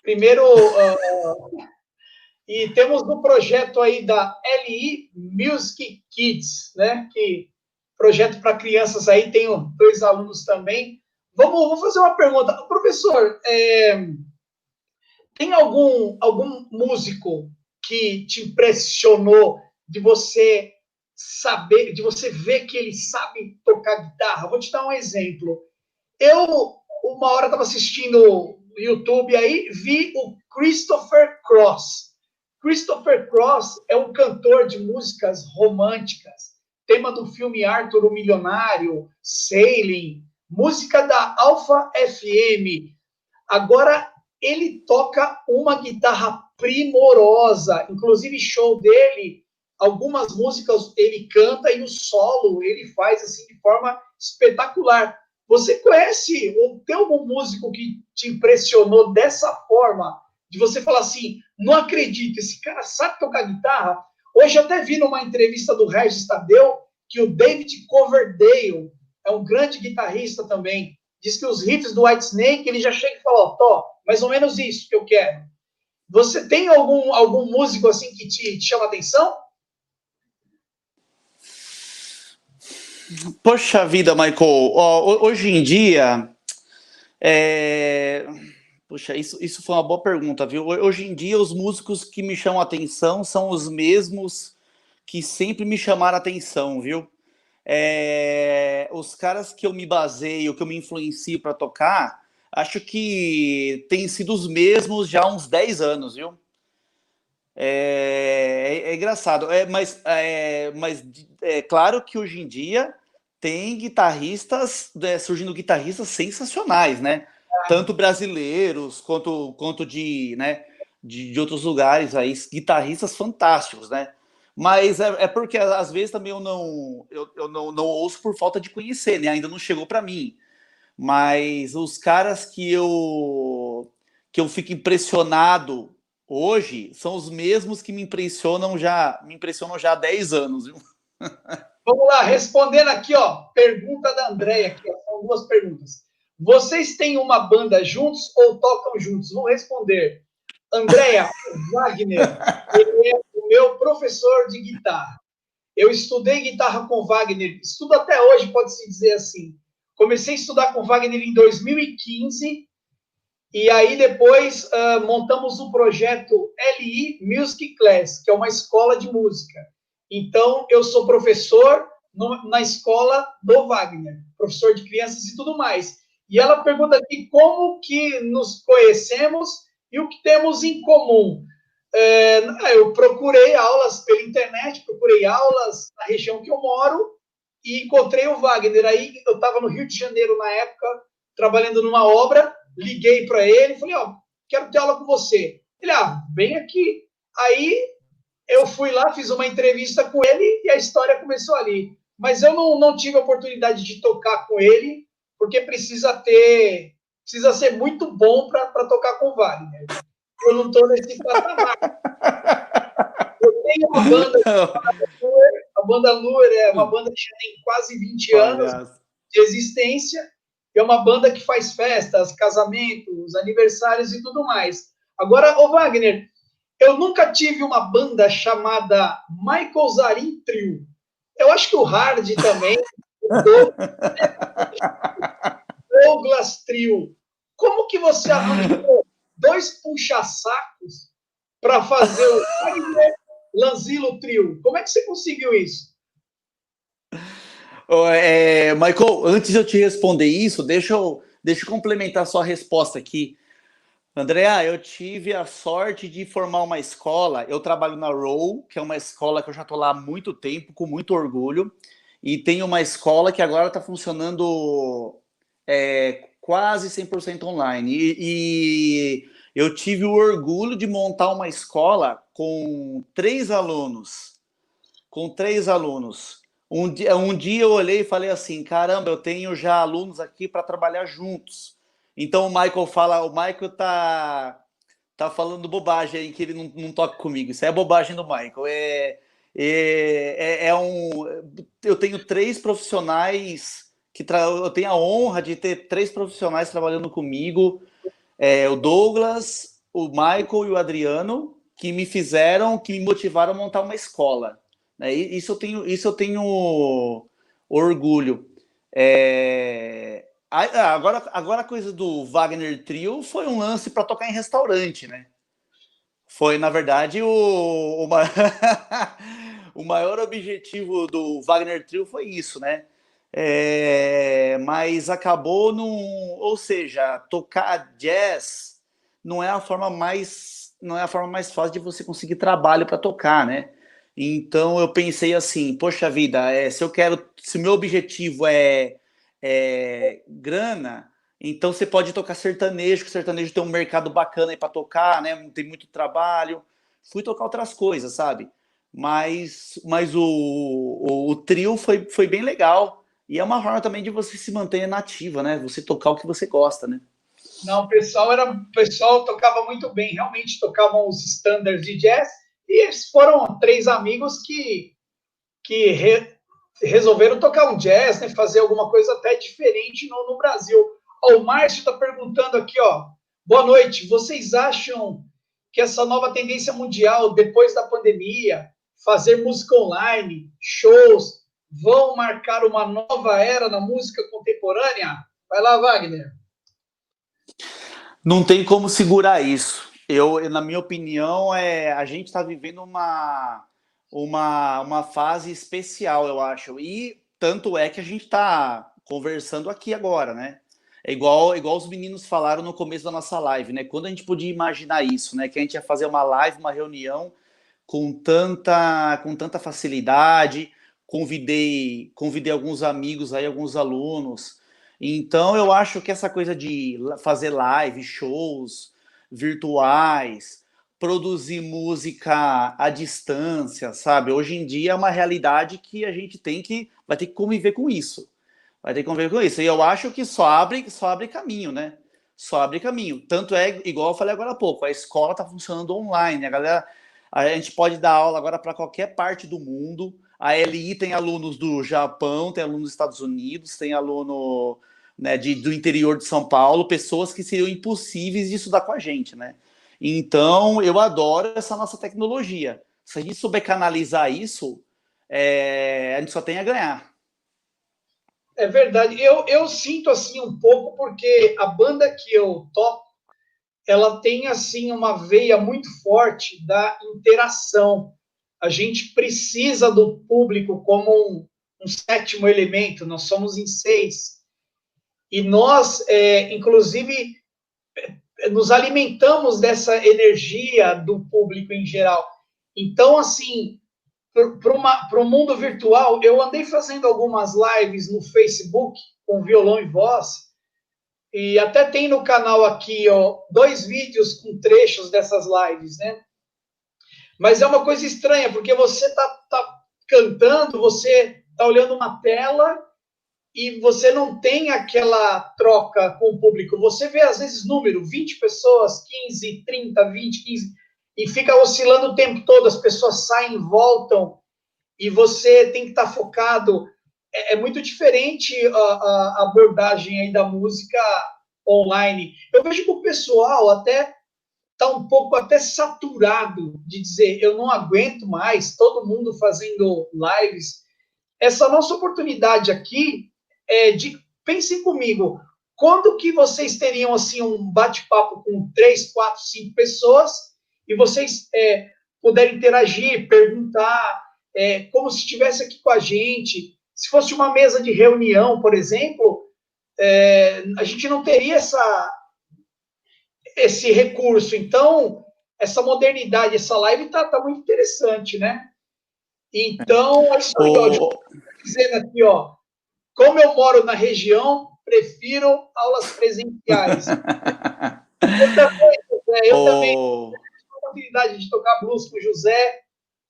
Primeiro, e temos um projeto aí da LI Music Kids, né? Que projeto para crianças aí, tenho 2 alunos também. Vou fazer uma pergunta. Professor, tem algum músico que te impressionou de você saber, de você ver que ele sabe tocar guitarra? Vou te dar um exemplo. Eu, uma hora, estava assistindo YouTube aí, vi o Christopher Cross. Christopher Cross é um cantor de músicas românticas, tema do filme Arthur o Milionário, Sailing, música da Alpha FM. Agora, ele toca uma guitarra primorosa, inclusive show dele, algumas músicas ele canta e o solo ele faz assim de forma espetacular. Você conhece ou tem algum músico que te impressionou dessa forma? De você falar assim, não acredito, esse cara sabe tocar guitarra? Hoje eu até vi numa entrevista do Regis Tadeu que o David Coverdale é um grande guitarrista também. Diz que os riffs do Whitesnake, ele já chega e fala, ó, mais ou menos isso que eu quero. Você tem algum músico assim que te chama a atenção? Poxa vida, Michael. Hoje em dia... Puxa, isso foi uma boa pergunta, viu? Hoje em dia, os músicos que me chamam a atenção são os mesmos que sempre me chamaram a atenção, viu? Os caras que eu me baseio, que eu me influencio para tocar, acho que tem sido os mesmos já há uns 10 anos, viu? É engraçado, mas é claro que hoje em dia tem guitarristas, surgindo guitarristas sensacionais, né? Tanto brasileiros quanto de, né, de outros lugares aí, guitarristas fantásticos, né? Mas porque às vezes também eu não ouço por falta de conhecer, né? Ainda não chegou para mim. Mas os caras que eu fico impressionado hoje são os mesmos que me impressionam já há 10 anos, viu? Vamos lá, respondendo aqui, ó, pergunta da Andréia aqui, ó, são duas perguntas. Vocês têm uma banda juntos ou tocam juntos? Vou responder. Andréia, o Wagner, ele é o meu professor de guitarra. Eu estudei guitarra com Wagner, estudo até hoje, pode-se dizer assim. Comecei a estudar com Wagner em 2015, e aí depois montamos o projeto LI Music Class, que é uma escola de música. Então, eu sou professor na escola do Wagner, professor de crianças e tudo mais. E ela pergunta aqui como que nos conhecemos e o que temos em comum. Eu procurei aulas pela internet, procurei aulas na região que eu moro e encontrei o Wagner. Aí eu estava no Rio de Janeiro na época, trabalhando numa obra, liguei para ele e falei, ó, quero ter aula com você. Ele, vem aqui. Aí eu fui lá, fiz uma entrevista com ele e a história começou ali. Mas eu não tive a oportunidade de tocar com ele, porque precisa ser muito bom para tocar com o Wagner. Eu não estou nesse patamar. Eu tenho uma banda, a banda Luer é uma banda que já tem quase 20 anos de existência, é uma banda que faz festas, casamentos, aniversários e tudo mais. Agora, ô Wagner, eu nunca tive uma banda chamada Michael Zarin Trio. Eu acho que o Hard também, o Douglas Trio. Como que você arranjou 2 puxa-sacos para fazer o Wagner Lanzillo Trio? Como é que você conseguiu isso? Michael, antes de eu te responder isso, deixa eu complementar a sua resposta aqui. Andréa, eu tive a sorte de formar uma escola. Eu trabalho na Row, que é uma escola que eu já estou lá há muito tempo, com muito orgulho. E tem uma escola que agora está funcionando quase 100% online. E eu tive o orgulho de montar uma escola com 3 alunos. Um dia eu olhei e falei assim, caramba, eu tenho já alunos aqui para trabalhar juntos. Então o Michael tá falando bobagem aí, que ele não toca comigo. Isso é bobagem do Michael. Eu tenho 3 profissionais eu tenho a honra de ter 3 profissionais trabalhando comigo. O Douglas, o Michael e o Adriano, que me motivaram a montar uma escola. Isso eu tenho orgulho. Agora a coisa do Wagner Trio foi um lance para tocar em restaurante, né? Foi, na verdade, o maior objetivo do Wagner Trio foi isso, né? Mas acabou ou seja, tocar jazz não é a forma mais fácil de você conseguir trabalho para tocar, né? Então eu pensei assim, poxa vida, se o meu objetivo é grana, então você pode tocar sertanejo, que sertanejo tem um mercado bacana aí para tocar, né? Tem muito trabalho. Fui tocar outras coisas, sabe? Mas o trio foi bem legal. E é uma forma também de você se manter nativa, né? Você tocar o que você gosta, né? Não, o pessoal tocava muito bem, realmente tocavam os standards de jazz, e eles foram 3 amigos que resolveram tocar um jazz, né, fazer alguma coisa até diferente no Brasil. O Márcio está perguntando aqui, ó, boa noite, vocês acham que essa nova tendência mundial, depois da pandemia, fazer música online, shows, vão marcar uma nova era na música contemporânea? Vai lá, Wagner. Não tem como segurar isso. Na minha opinião, a gente está vivendo uma fase especial, eu acho. E tanto é que a gente está conversando aqui agora, né? É igual os meninos falaram no começo da nossa live, né? Quando a gente podia imaginar isso, né? Que a gente ia fazer uma live, uma reunião com tanta facilidade. Convidei alguns amigos aí, alguns alunos. Então, eu acho que essa coisa de fazer live, shows virtuais, produzir música à distância, sabe? Hoje em dia é uma realidade que a gente vai ter que conviver com isso. Vai ter que conviver com isso. E eu acho que só abre caminho, né? Só abre caminho. Tanto é, igual eu falei agora há pouco, a escola está funcionando online. A gente pode dar aula agora para qualquer parte do mundo. A LI tem alunos do Japão, tem alunos dos Estados Unidos, tem aluno, né, do interior de São Paulo, pessoas que seriam impossíveis de estudar com a gente, né? Então, eu adoro essa nossa tecnologia. Se a gente souber canalizar isso, a gente só tem a ganhar. É verdade. Eu sinto assim um pouco porque a banda que eu toco, ela tem assim uma veia muito forte da interação. A gente precisa do público como um sétimo elemento. Nós somos em 6 e nós, inclusive, nos alimentamos dessa energia do público em geral. Então, assim, para o mundo virtual, eu andei fazendo algumas lives no Facebook com violão e voz, e até tem no canal aqui, ó, 2 vídeos com trechos dessas lives, né? Mas é uma coisa estranha, porque você tá cantando, você tá olhando uma tela e você não tem aquela troca com o público. Você vê, às vezes, número, 20 pessoas, 15, 30, 20, 15, e fica oscilando o tempo todo, as pessoas saem, voltam, e você tem que estar focado. É muito diferente a abordagem aí da música online. Eu vejo que o pessoal até está um pouco até saturado de dizer, eu não aguento mais, todo mundo fazendo lives. Essa nossa oportunidade aqui é de, pensem comigo, quando que vocês teriam assim um bate-papo com 3, 4, 5 pessoas e vocês puderem interagir, perguntar, como se estivesse aqui com a gente. Se fosse uma mesa de reunião, por exemplo, a gente não teria esse recurso. Então, essa modernidade, essa live tá muito interessante, né? Então, é isso aí, ó, dizendo aqui, ó, como eu moro na região, prefiro aulas presenciais. Eu também tive a oportunidade de tocar blues com o José.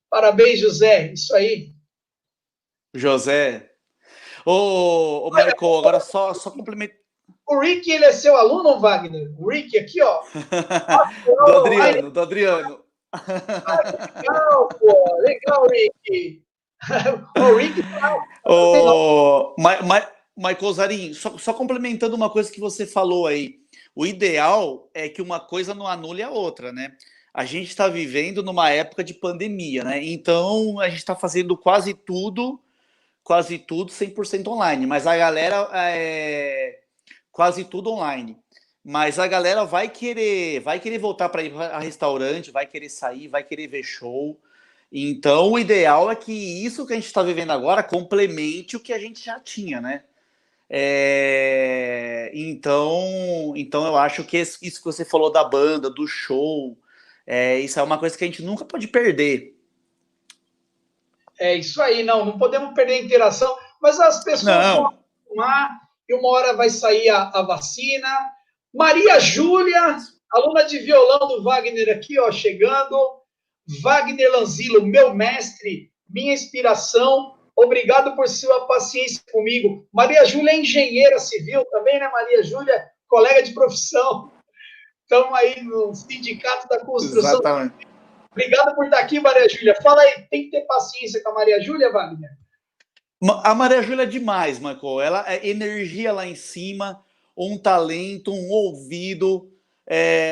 Parabéns, José. Isso aí. José. Ô, Michael, agora só complemento. O Rick, ele é seu aluno, Wagner? O Rick aqui, ó. Do Adriano. Legal, pô. Legal, Rick. O Rick Michael Zarin, só complementando uma coisa que você falou aí. O ideal é que uma coisa não anule a outra, né? A gente está vivendo numa época de pandemia, né? Então, a gente está fazendo quase tudo 100% online. Mas a galera... quase tudo online. Mas a galera vai querer voltar para ir a restaurante, vai querer sair, vai querer ver show. Então, o ideal é que isso que a gente está vivendo agora complemente o que a gente já tinha, né? Então, eu acho que isso que você falou da banda, do show, isso é uma coisa que a gente nunca pode perder. É isso aí, não podemos perder a interação, mas as pessoas vão arrumar e uma hora vai sair a vacina. Maria Júlia, aluna de violão do Wagner aqui, ó, chegando. Wagner Lanzillo, meu mestre, minha inspiração, obrigado por sua paciência comigo. Maria Júlia é engenheira civil também, né, Maria Júlia? Colega de profissão. Estamos aí no Sindicato da Construção. Exatamente. Obrigado por estar aqui, Maria Júlia. Fala aí, tem que ter paciência com a Maria Júlia, Wagner? A Maria Júlia é demais, Michael. Ela é energia lá em cima, um talento, um ouvido.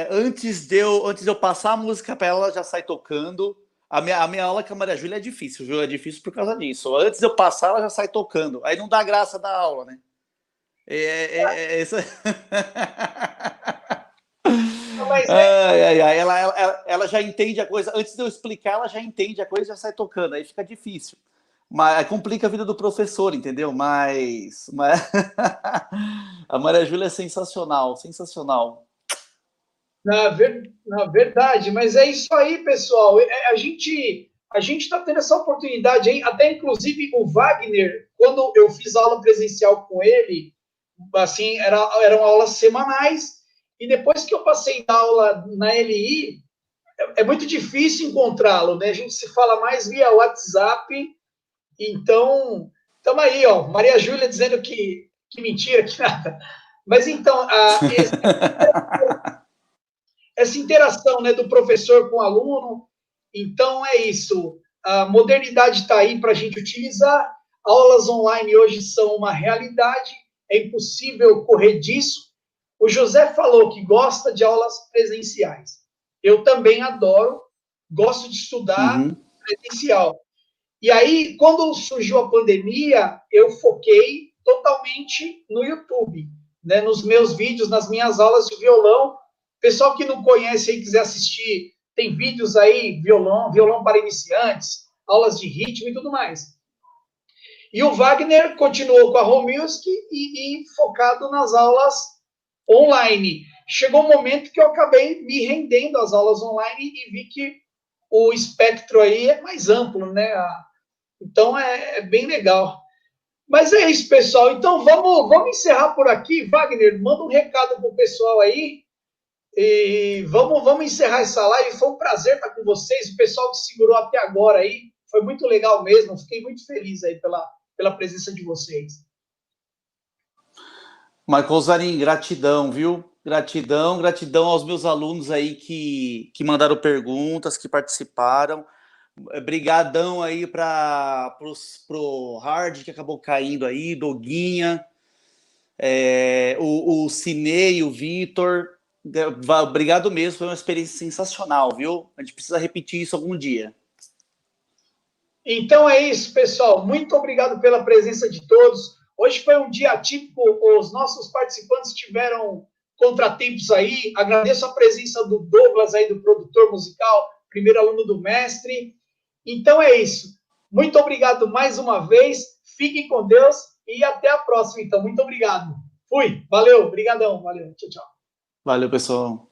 Antes de eu passar a música para ela já sai tocando. A minha aula com a Maria Júlia é difícil, viu? É difícil por causa disso. Antes de eu passar, ela já sai tocando. Aí não dá graça da aula, né? Isso... ai, ai. Ela já entende a coisa. Antes de eu explicar, ela já entende a coisa e já sai tocando. Aí fica difícil. Mas complica a vida do professor, entendeu? Mas... a Maria Júlia é sensacional, sensacional. Na verdade, mas é isso aí, pessoal. A gente está tendo essa oportunidade aí, até inclusive o Wagner, quando eu fiz aula presencial com ele, assim, eram aulas semanais, e depois que eu passei da aula na LI, é muito difícil encontrá-lo, né? A gente se fala mais via WhatsApp, então, estamos aí, ó, Maria Júlia dizendo que mentira, que nada. Mas então, essa interação, né, do professor com o aluno, então é isso. A modernidade está aí para a gente utilizar. Aulas online hoje são uma realidade, é impossível correr disso. O José falou que gosta de aulas presenciais. Eu também adoro, gosto de estudar presencial. E aí, quando surgiu a pandemia, eu foquei totalmente no YouTube, né, nos meus vídeos, nas minhas aulas de violão. Pessoal que não conhece e quiser assistir, tem vídeos aí, violão para iniciantes, aulas de ritmo e tudo mais. E o Wagner continuou com a Home Music e focado nas aulas online. Chegou um momento que eu acabei me rendendo às aulas online e vi que o espectro aí é mais amplo, né? Então é bem legal. Mas é isso, pessoal. Então vamos encerrar por aqui. Wagner, manda um recado para o pessoal aí. E vamos encerrar essa live. Foi um prazer estar com vocês. O pessoal que segurou até agora aí. Foi muito legal mesmo. Fiquei muito feliz aí pela presença de vocês. Michael Zarin, gratidão, viu? Gratidão aos meus alunos aí que mandaram perguntas, que participaram. Brigadão aí pro Hard, que acabou caindo aí, Doguinha, o Cinei, o Vitor. Obrigado mesmo, foi uma experiência sensacional, viu? A gente precisa repetir isso algum dia. Então é isso, pessoal. Muito obrigado pela presença de todos. Hoje foi um dia atípico, os nossos participantes tiveram contratempos aí. Agradeço a presença do Douglas aí, do produtor musical, primeiro aluno do mestre. Então é isso. Muito obrigado mais uma vez. Fiquem com Deus e até a próxima. Então, muito obrigado. Fui. Valeu. Obrigadão. Valeu. Tchau, tchau. Valeu, pessoal.